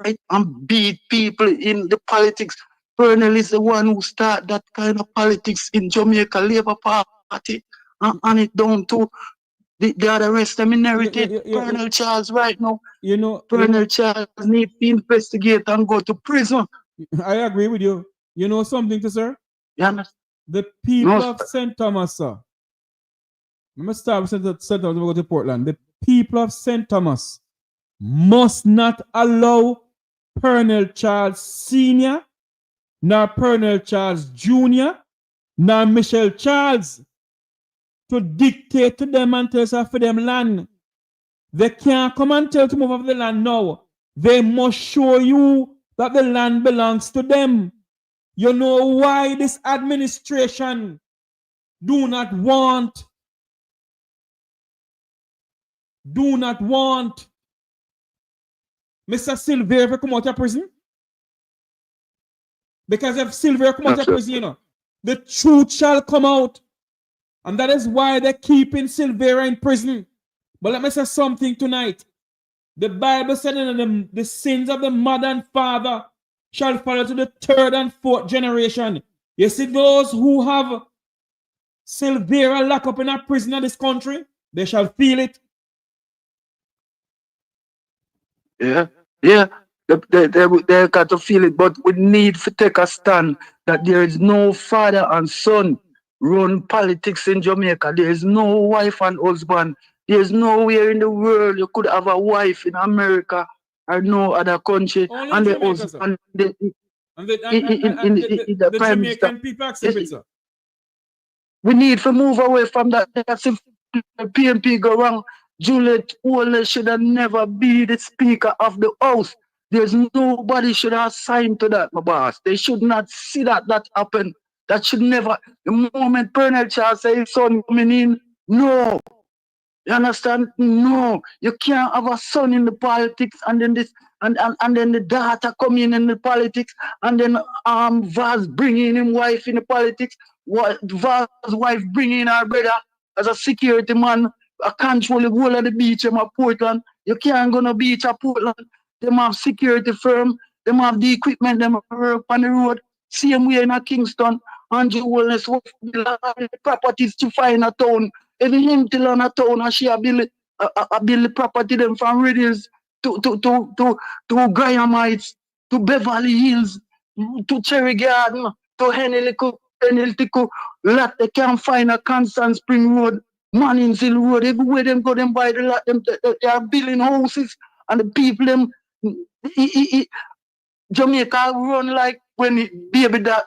right? And beat people in the politics. Pernell is the one who started that kind of politics in Jamaica Labour Party and it down to the other rest of inherited. Pernell Charles right now. Pernell Charles needs to investigate and go to prison. I agree with you. You know something to sir? Yeah. The people of St. Thomas, sir. Let me start with St. Thomas, go to Portland. The people of St. Thomas must not allow Pernell Charles Sr., nor Pernell Charles Jr., nor Michelle Charles to dictate to them and tell us for them land. They can't come and tell to move off the land now. They must show you that the land belongs to them. You know why this administration do not want Mr. Silver to come out of prison? Because if Silver come out of prison, the truth shall come out. And that is why they're keeping Silvera in prison. But let me say something tonight. The Bible said that the sins of the mother and father shall follow to the third and fourth generation. You see those who have Silvera locked up in a prison in this country, they shall feel it. Yeah. They got to feel it, but we need to take a stand that there is no father and son run politics in Jamaica. There is no wife and husband. There's nowhere in the world you could have a wife in America or no other country. Only And the Jamaica, sir. husband And the the prime minister. Jamaican people accept it, sir. We need to move away from that. That's if PNP go wrong. Juliet Holness should have never be the speaker of the house. There's nobody should have signed to that, my boss. They should not see that happen. That should never. The moment Colonel Charles says his son coming in, no. You understand? No. You can't have a son in the politics and then this and then the daughter come in the politics and then Vaz bringing him wife in the politics. Vaz's wife bringing her brother as a security man. I control the whole of the beach in Portland. You can't go to beach at Portland. Them have security firm. Them have the equipment. Them work on the road. Same way in a Kingston. Andrew Holness properties to find a town. Every empty land a town and she a build the property them from Riddies to Grahamites, to Beverly Hills, to Cherry Garden, to Henelico, lot they can't find a Constant Spring Road. Mannings Hill Road, everywhere them go, them buy the lot, they are building houses, and the people them, Jamaica run like when baby that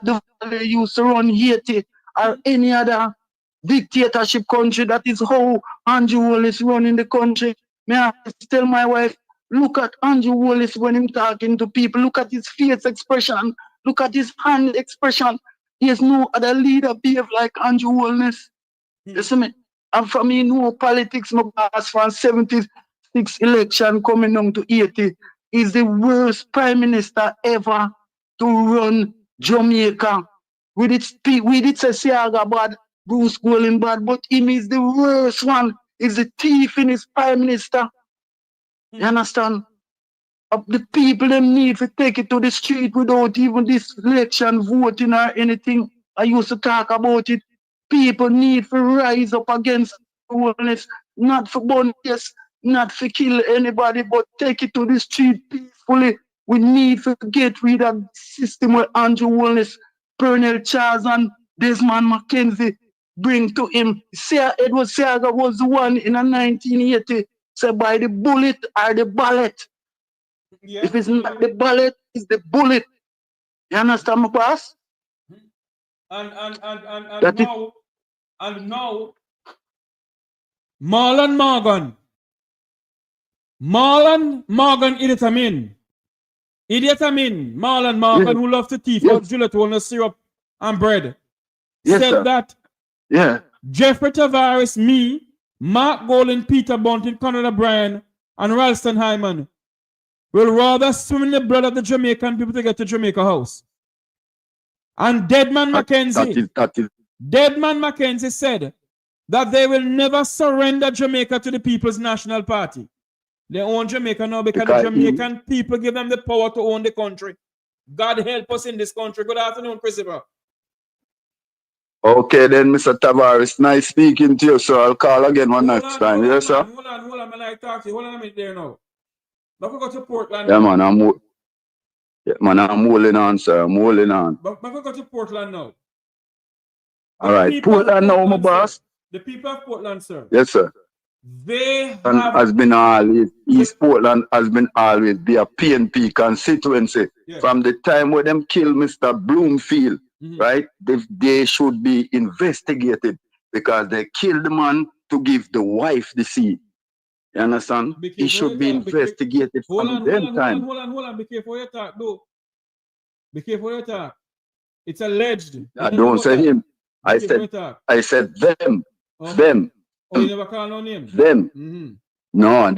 they used to run Haiti or any other dictatorship country. That is how Andrew Holness running the country. May I tell my wife, look at Andrew Holness when him talking to people, look at his face expression, look at his hand expression. There's no other leader behave like Andrew Holness. Listen me. And from me, no politics, my boss from 76 election coming down to 80 is the worst prime minister ever to run Jamaica. We did say Siaga bad, Bruce Golding bad, but him is the worst one. Is the thief in his prime minister. You understand? The people them need to take it to the street without even this election voting or anything. I used to talk about it. People need to rise up against Holness, not for bonus, not for kill anybody, but take it to the street peacefully. We need to get rid of the system where Andrew Holness, Colonel Charles, and Desmond Mackenzie bring to him. Edward Siaga was the one in 1980 said by the bullet or the ballot. Yeah. If it's not the ballot, it's the bullet. You understand, my boss? And now, Marlon Morgan, Idiotamin, Marlon Morgan, who loves to thief out Juliet Holness syrup and bread, said that Jeffrey Tavares, me, Mark Golding, Peter Bunting, Conor O'Brien, and Ralston Hyman will rather swim in the blood of the Jamaican people to get to Jamaica House. And Deadman Mackenzie said that they will never surrender Jamaica to the People's National Party. They own Jamaica now because the Jamaican people give them the power to own the country. God help us in this country. Good afternoon, Christopher. Okay, then, Mr. Tavares, nice speaking to you, sir. I'll call again one next time. Yes, sir? Hold on, man. I talk to you. Hold on a minute there now. Now we go to Portland. Yeah, man, I'm holding on, sir. I'm holding on. But we go to Portland now. All right, Portland now, my boss. The people of Portland, sir. Yes, sir. East Portland has been always be a PNP constituency. Yeah. From the time when them killed Mr. Bloomfield, right? They should be investigated because they killed the man to give the wife the seat. You understand? He should be investigated from them time. Hold on. Be careful your talk, though. Be careful your talk. It's alleged. I don't say him. I said them. Them. Oh, you never call no name? Them. No,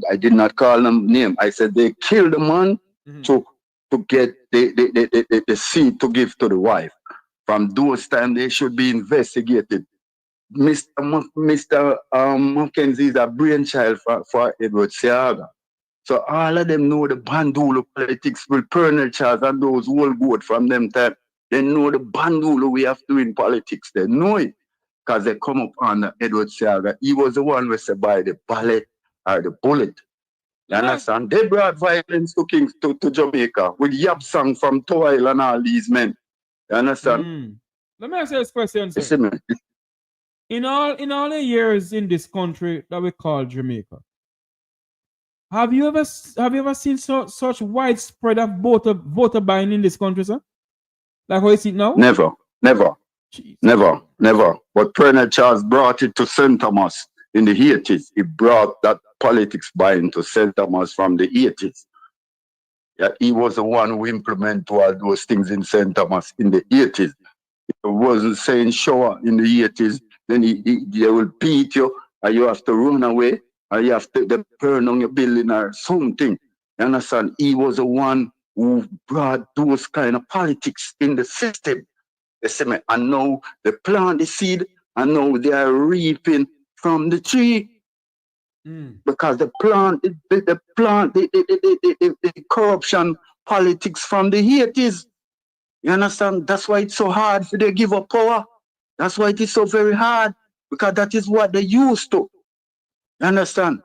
I did not call them name. I said they killed the man to get the seat to give to the wife. From those times, they should be investigated. Mr. Mackenzie is a brainchild for Edward Siaga. So all of them know the bandulu politics with Colonel Charles and those who will vote from them time. They know the bandulu we have to do in politics. They know it. Because they come up on Edward Siaga. He was the one who said by the ballot or the bullet. You understand? They brought violence to Jamaica with Yap Song from Toil and all these men. You understand? Let me ask you this question, sir. You see me? In all the years in this country that we call Jamaica, have you ever seen such widespread of voter buying in this country, sir? Like how is it now? Never. But Colonel Charles brought it to St. Thomas in the 80s. He brought that politics buying to St. Thomas from the 80s. Yeah, he was the one who implemented all those things in St. Thomas in the 80s. He wasn't saying shower in the 80s, then they will beat you, and you have to run away, or you have to burn on your building or something. You understand? He was the one who brought those kind of politics in the system. You see me? And now they plant the seed, and now they are reaping from the tree. Because the corruption politics from the 80s. You understand? That's why it's so hard for them to give up power. That's why it is so very hard, because that is what they used to. You understand?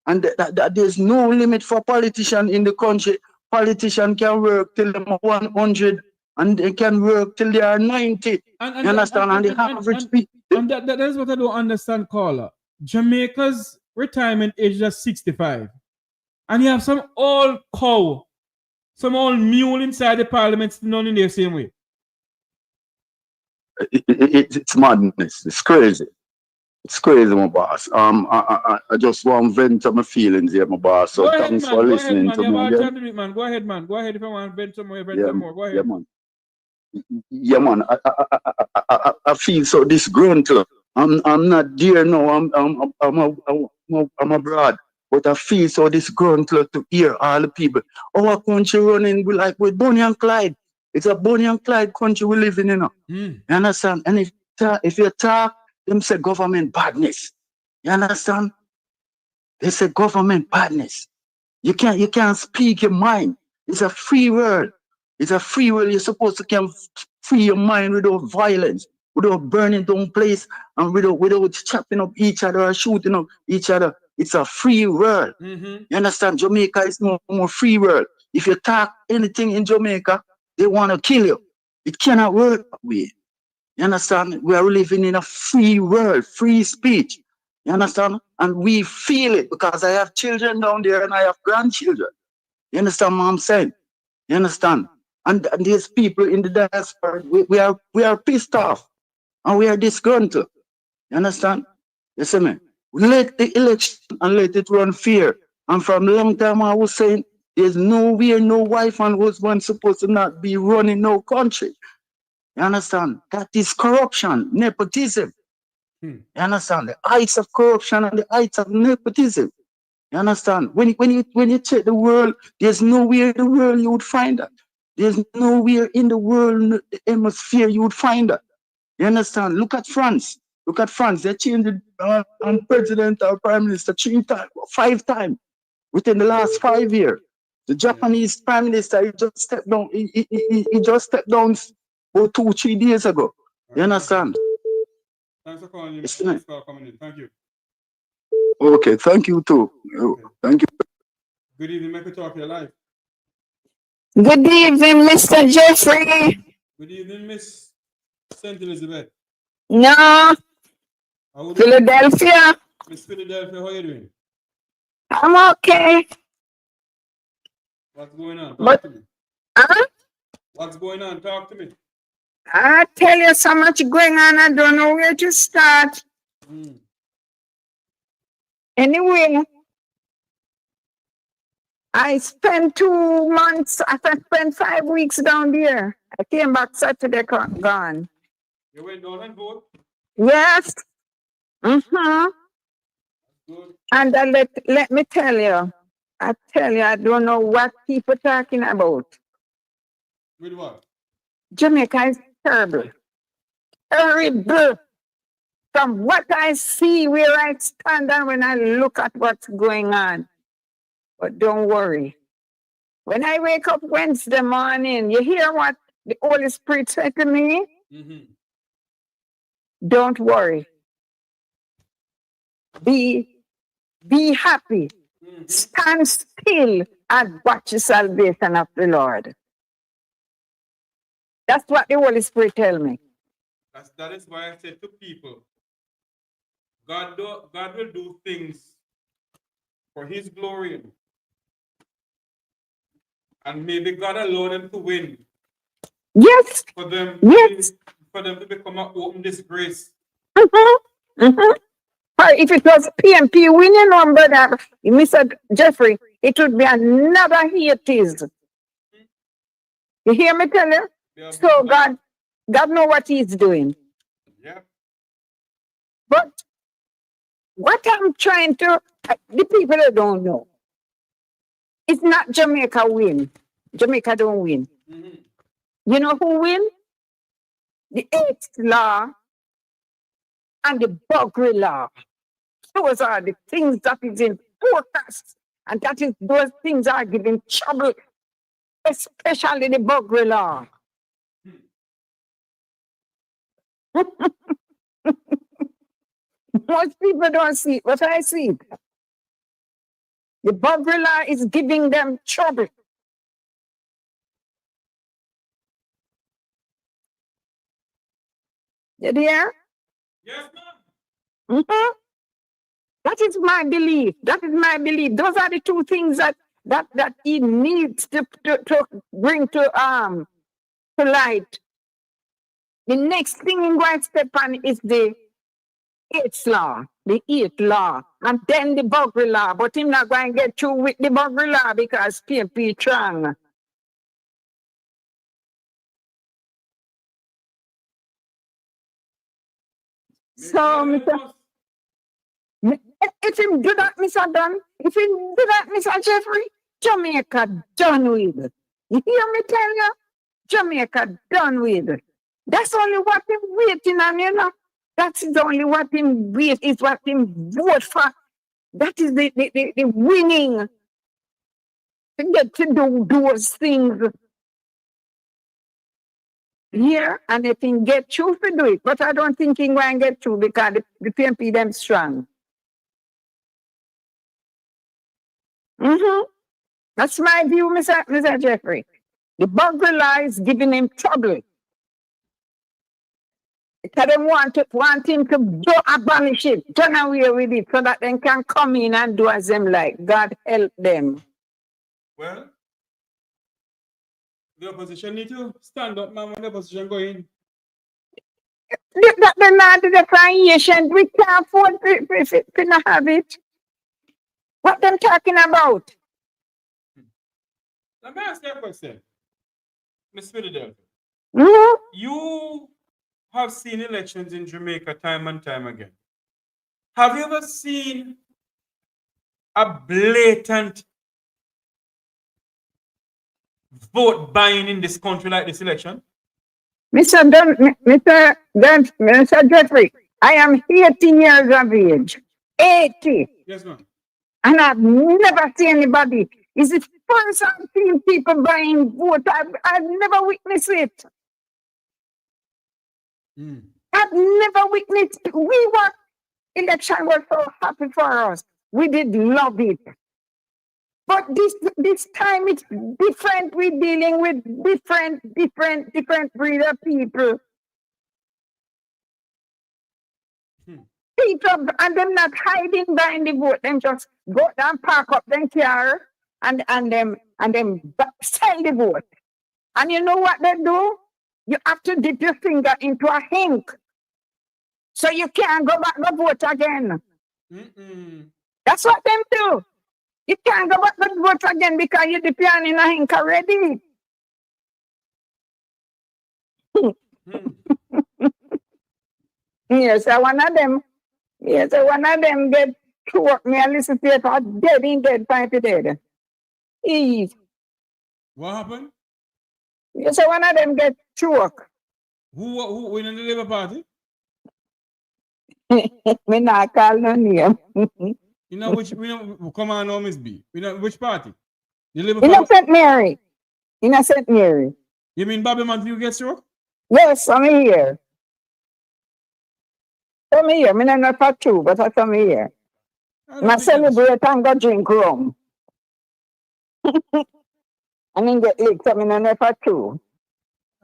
And there's no limit for politicians in the country. Politicians can work till they're 100, and they can work till they are 90. You understand? And the average people. And that is what I don't understand, caller. Jamaica's retirement age is 65. And you have some old cow, some old mule inside the parliament still in the same way. It's madness. It's crazy. It's crazy, my boss. I just want to vent my feelings here, my boss. So thanks for listening to me. Man. Go ahead, man. Go ahead if you want to vent some more, some more. Go ahead. Yeah, man. I feel so disgruntled. I'm not there now. I'm abroad, but I feel so disgruntled to hear all the people. Our country running like with Bonnie and Clyde. It's a Bonnie and Clyde country we live in, you know. You understand? And if you talk, them say government badness. You understand? They say government badness. You can't speak your mind. It's a free world. It's a free world. You're supposed to can free your mind without violence, without burning down place, and without chopping up each other or shooting up each other. It's a free world. You understand? Jamaica is no more free world. If you talk anything in Jamaica, they want to kill you. It cannot work that way. You understand? We are living in a free world, free speech. You understand? And we feel it because I have children down there and I have grandchildren. You understand what I'm saying? You understand? And these people in the diaspora, we are pissed off and we are disgruntled. You understand? You see me? Let the election and let it run fair. And from a long time I was saying, there's nowhere no wife and husband supposed to not be running no country. You understand? That is corruption, nepotism. You understand? The heights of corruption and the heights of nepotism. You understand? When you check the world, there's nowhere in the world you would find that. There's nowhere in the world, the hemisphere you would find that. You understand? Look at France. Look at France. They changed the president or prime minister 5 times within the last 5 years. The Japanese prime minister, he just stepped down. He just stepped down about 2-3 days ago. You understand? Thanks for calling in. Thanks for coming in. Thank you. Okay, thank you too. Okay. Thank you. Good evening, make a talk your life. Good evening, Mr. Jeffrey. Good evening, Miss St. Elizabeth. No. Philadelphia. Miss Philadelphia, how are you doing? I'm okay. What's going on? Talk to me. What's going on? Talk to me. I tell you so much going on, I don't know where to start. Anyway, I spent 2 months, I spent 5 weeks down there. I came back Saturday gone. You went down and vote? Yes. And let me tell you, I don't know what people talking about. With what? Jamaica is terrible. Terrible. From what I see, where I stand and when I look at what's going on. But don't worry. When I wake up Wednesday morning, you hear what the Holy Spirit said to me? Don't worry. Be happy. Stand still and watch the salvation of the Lord. That's what the Holy Spirit tell me. That is why I said to people, God will do things for his glory. And maybe God allowed them to win. Yes. For them, yes. For them to become an open disgrace. If it was PMP winning on brother, Mr. Jeffrey, it would be another Haiti's. You hear me tell you? Yeah, so God know what he's doing. Yeah. But what I'm trying to, the people that don't know, it's not Jamaica win. Jamaica don't win. You know who win? The 8th law and the Buggery law. Those are the things that is in forecast. And those things are giving trouble, especially the Buggery law. Most people don't see it, but I see it. The Buggery law is giving them trouble. You hear? Yes, ma'am. That is my belief. That is my belief. Those are the two things that he needs to bring to light. The next thing in going to step on is the 8th law, the 8th law, and then the Buggery law. But him not going to get through with the Buggery law because PMP strong. So, if him do that, Mr. Dunn, if him do that, Mr. Jeffrey, Jamaica done with. You hear me tell you? Jamaica done with. That's only what him waiting on, you know. That is only what him wait, is what him vote for. That is the winning. To get to do those things. Here, and if he get through to do it, but I don't think he going to get through because the PMP them strong. That's my view, Mr. Jeffrey. The Buggery law is giving him trouble. Because they want him to do abolish it, turn away with it, so that they can come in and do as them like. God help them. Well, the opposition need to stand up, man, when the opposition go in. They're not the creation. We can't afford to not have it. What them talking about? Let me ask you a question. Ms. Philadelphia. You have seen elections in Jamaica time and time again. Have you ever seen a blatant vote buying in this country like this election? Mr. Jeffrey, I am 80 years of age. 80. Yes, ma'am. And I've never seen anybody. It's the first I've seen people buying vote. I've never witnessed it. I've never witnessed. Election was so happy for us. We did love it. But this time it's different. We're dealing with different breed of people. People, and them not hiding behind the vote. Them just go down, park up them car, and them sell the vote. And you know what they do? You have to dip your finger into a ink, so you can't go back and vote again. That's what them do. You can't go back and vote again because you dip your hand in a ink already. Yes, one of them get to work me and listen to it for dead five dead. Eve. What happened? Yes, one of them get to work. Who win in the Labour Party? Me not call no name. You know which come on now, Miss B. You know which party? The Labour Party? St. Mary. In St. Mary. You mean Bobby Montague gets struck? Yes, I'm here. Come here. I'm not for two, but I come here. I celebrate and go drink rum. And then get licked. I'm not for two.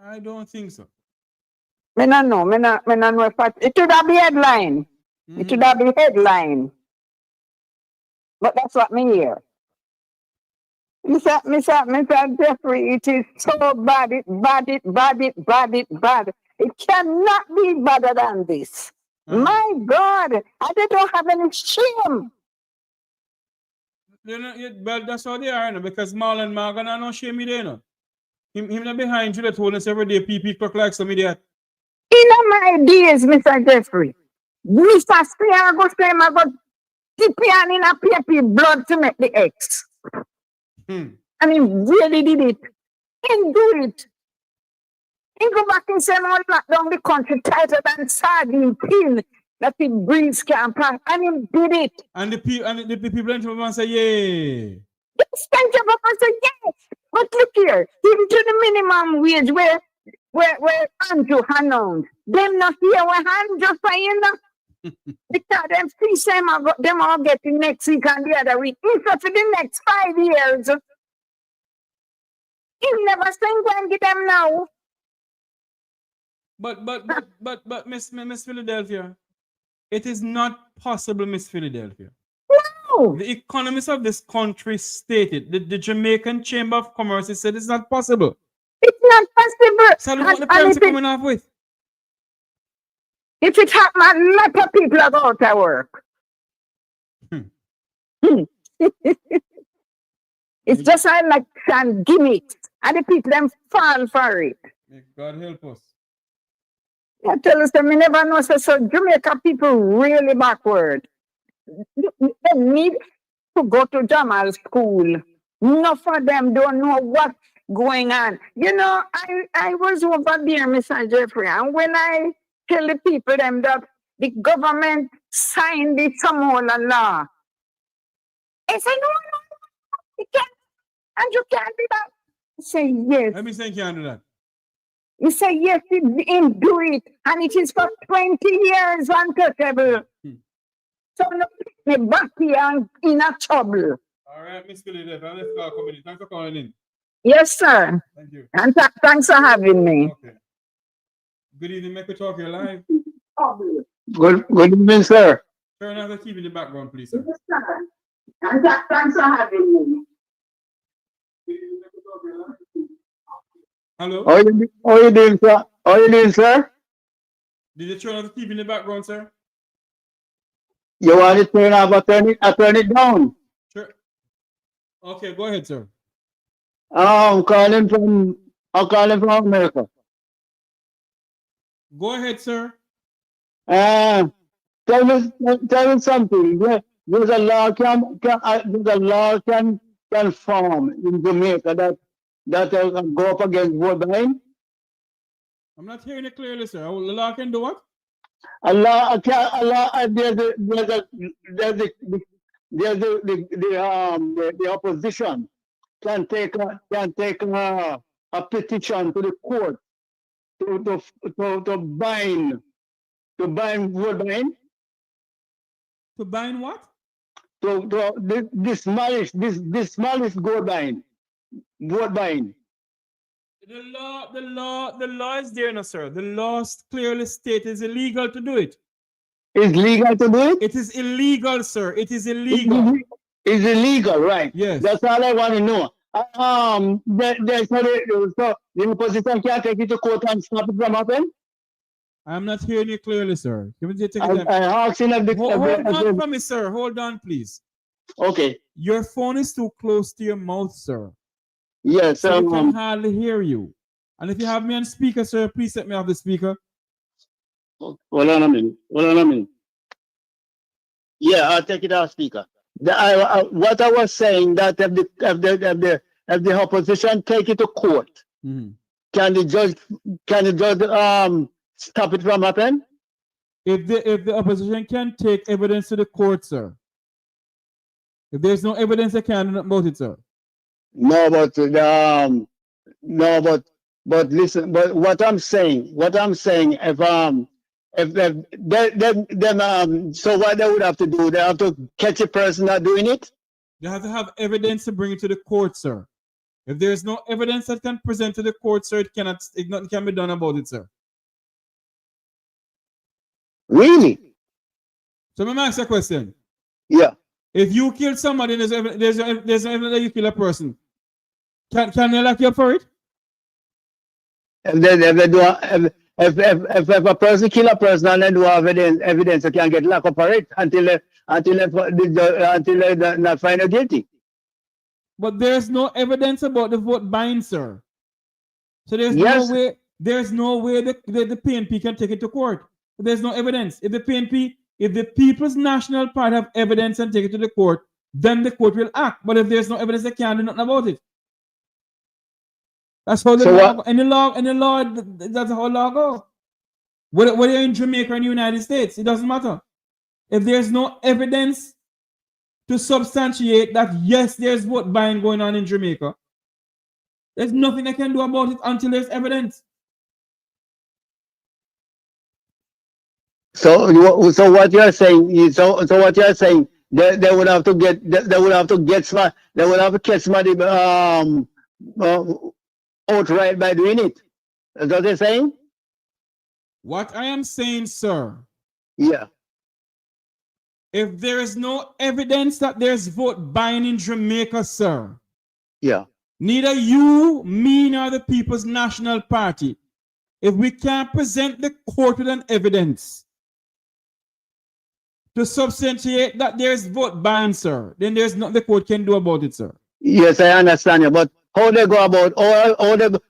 I don't think so. Me no know. Me no know if it should have be headline. It should have be headline. But that's what me hear. Mr. Jeffrey, it is so bad, bad. It cannot be better than this. My God, and they don't have any shame. But that's how they are, because Marlon Morgan are no shame there, no. Him not behind Juliet Holness every day, PP clock like some idiot. In my days, Mr. Jeffrey, Mr. Spear go say, I got dip in a paper blood to make the X. And he really did it. He do it. He go back and say, "Man, lock down the country tighter than sardine pin that the breeze can pass." And he did it. And the people in Jamaica say, yeah. Yes, thank you, Papa say yes. But look here, even to the minimum wage where Andrew announced, them not here where Andrew saying that. Because them three same them all getting next week and the other week. If for the next 5 years, he never seen go and get them now. But Miss Philadelphia, it is not possible, Miss Philadelphia. No. The economists of this country stated, the Jamaican Chamber of Commerce said it's not possible. It's not possible. So look what the parents are coming off with. If it happen, a lot of people are out to work. It's just like some gimmicks, and the people them fall for it. May God help us. I tell us that we never know so Jamaica people really backward. They need to go to Jamal school. Enough of them don't know what's going on. You know, I was over there, Mr. Jeffrey, and when I tell the people them that the government signed the Samoa law, I say, no, you can't, and you can't do that. I say, yes. Let me say you can't do that. You say, yes, him do it, and it is for 20 years untouchable. So, no, me back here in a trouble. All right, Miss Philadelphia, let's start coming in. Thanks for calling in. Yes, sir. Thank you. And thanks for having me. Okay. Good evening, make we talk here live. Good evening, sir. Turn on the TV in the background, please, sir. Yes, sir. And thanks for having me. Hello? How you doing, sir? How you doing, sir? Did you turn on the TV in the background, sir? You want to turn off or turn it down? Sure. Okay, go ahead, sir. I'm calling from America. Go ahead, sir. Tell me something. There's a law can form in Jamaica that go up against vote buying. I'm not hearing it clearly, sir. The law can do what? There's the opposition can take a petition to the court to bind vote buying. To bind what? To dismalish vote buying. The law is there now, sir. The law clearly states it's illegal to do it. It's legal to do it? It is illegal, sir. It is illegal. It's illegal, right? Yes. That's all I want to know. So the opposition can't take it to court and stop it from happening? I'm not hearing you clearly, sir. Can we take it Hold on for me, sir. Hold on, please. Okay. Your phone is too close to your mouth, sir. Yes, so I can hardly hear you. And if you have me on speaker, sir, please set me off the speaker. Hold on a minute. Yeah, I'll take it off speaker. What I was saying that if the opposition take it to court, can the judge stop it from happening? If the opposition can take evidence to the court, sir. If there's no evidence, I can't do nothing about it, sir. No, but listen. But what I'm saying, so what they would have to do, they have to catch a person not doing it. They have to have evidence to bring it to the court, sir. If there is no evidence that can present to the court, sir, nothing can be done about it, sir. Really? So let me ask you a question. Yeah. If you kill somebody, there's no evidence that you kill a person. Can they lock you up for it? If a person kill a person and they do have evidence, they can get locked up for it until they not find out guilty. But there's no evidence about the vote buying, sir. So there's no way the PNP can take it to court. There's no evidence. If the People's National Party have evidence and take it to the court, then the court will act. But if there's no evidence, they can't do nothing about it. That's how the law, any law, that's how law goes. Whether you're in Jamaica or in the United States, it doesn't matter. If there's no evidence to substantiate that, yes, there's vote buying going on in Jamaica, there's nothing they can do about it until there's evidence. So what you're saying is, what you're saying, they would have to catch somebody outright by doing it. Is that what you're saying? What I am saying, sir. Yeah. If there is no evidence that there's vote buying in Jamaica, sir. Yeah. Neither you, me, nor the People's National Party. If we can't present the court with an evidence to substantiate that there's vote buying, sir, then there's nothing the court can do about it, sir. Yes, I understand you, but how they go about how they go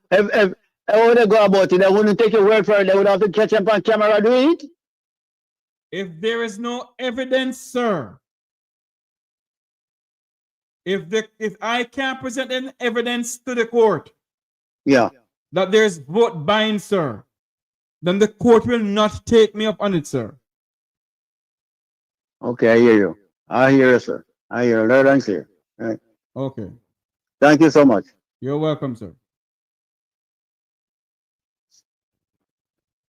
about it? They wouldn't take your word for it. They would have to catch them on camera do it. If there is no evidence, sir, if I can't present an evidence to the court, yeah, that there's vote buying, sir, then the court will not take me up on it, sir. Okay, I hear you. I hear you, sir. I hear you loud and clear. Right. Okay. Thank you so much. You're welcome, sir.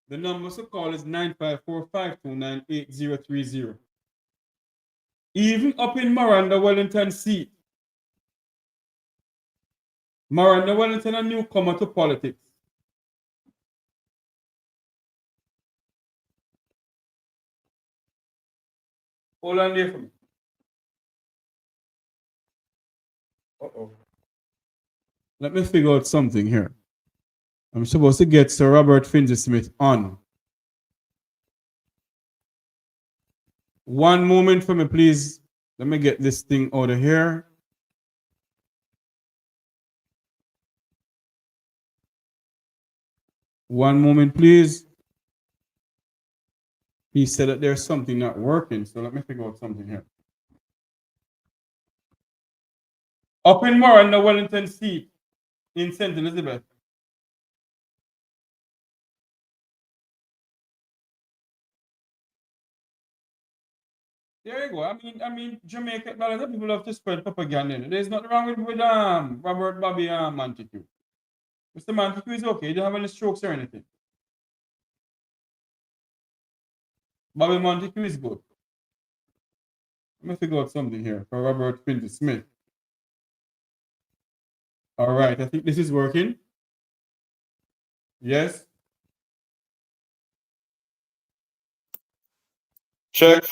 The number to call is 954-529-8030. Even up in Miranda Wellington seat. Miranda Wellington, a newcomer to politics. Hold on there for me. Uh-oh. Let me figure out something here. I'm supposed to get Sir Robert Finsey-Smith on. One moment for me, please. Let me get this thing out of here. One moment, please. He said that there's something not working, so let me figure out something here. Up in Miranda Wellington seat in St. Elizabeth. There you go. I mean, Jamaica, a lot of people have to spread propaganda. There's nothing wrong with Robert Bobby Montague. Mr. Montague is okay. He don't have any strokes or anything. Bobby Montague is good. Let me figure out something here for Robert Finsey-Smith. All right, I think this is working. Yes. Check.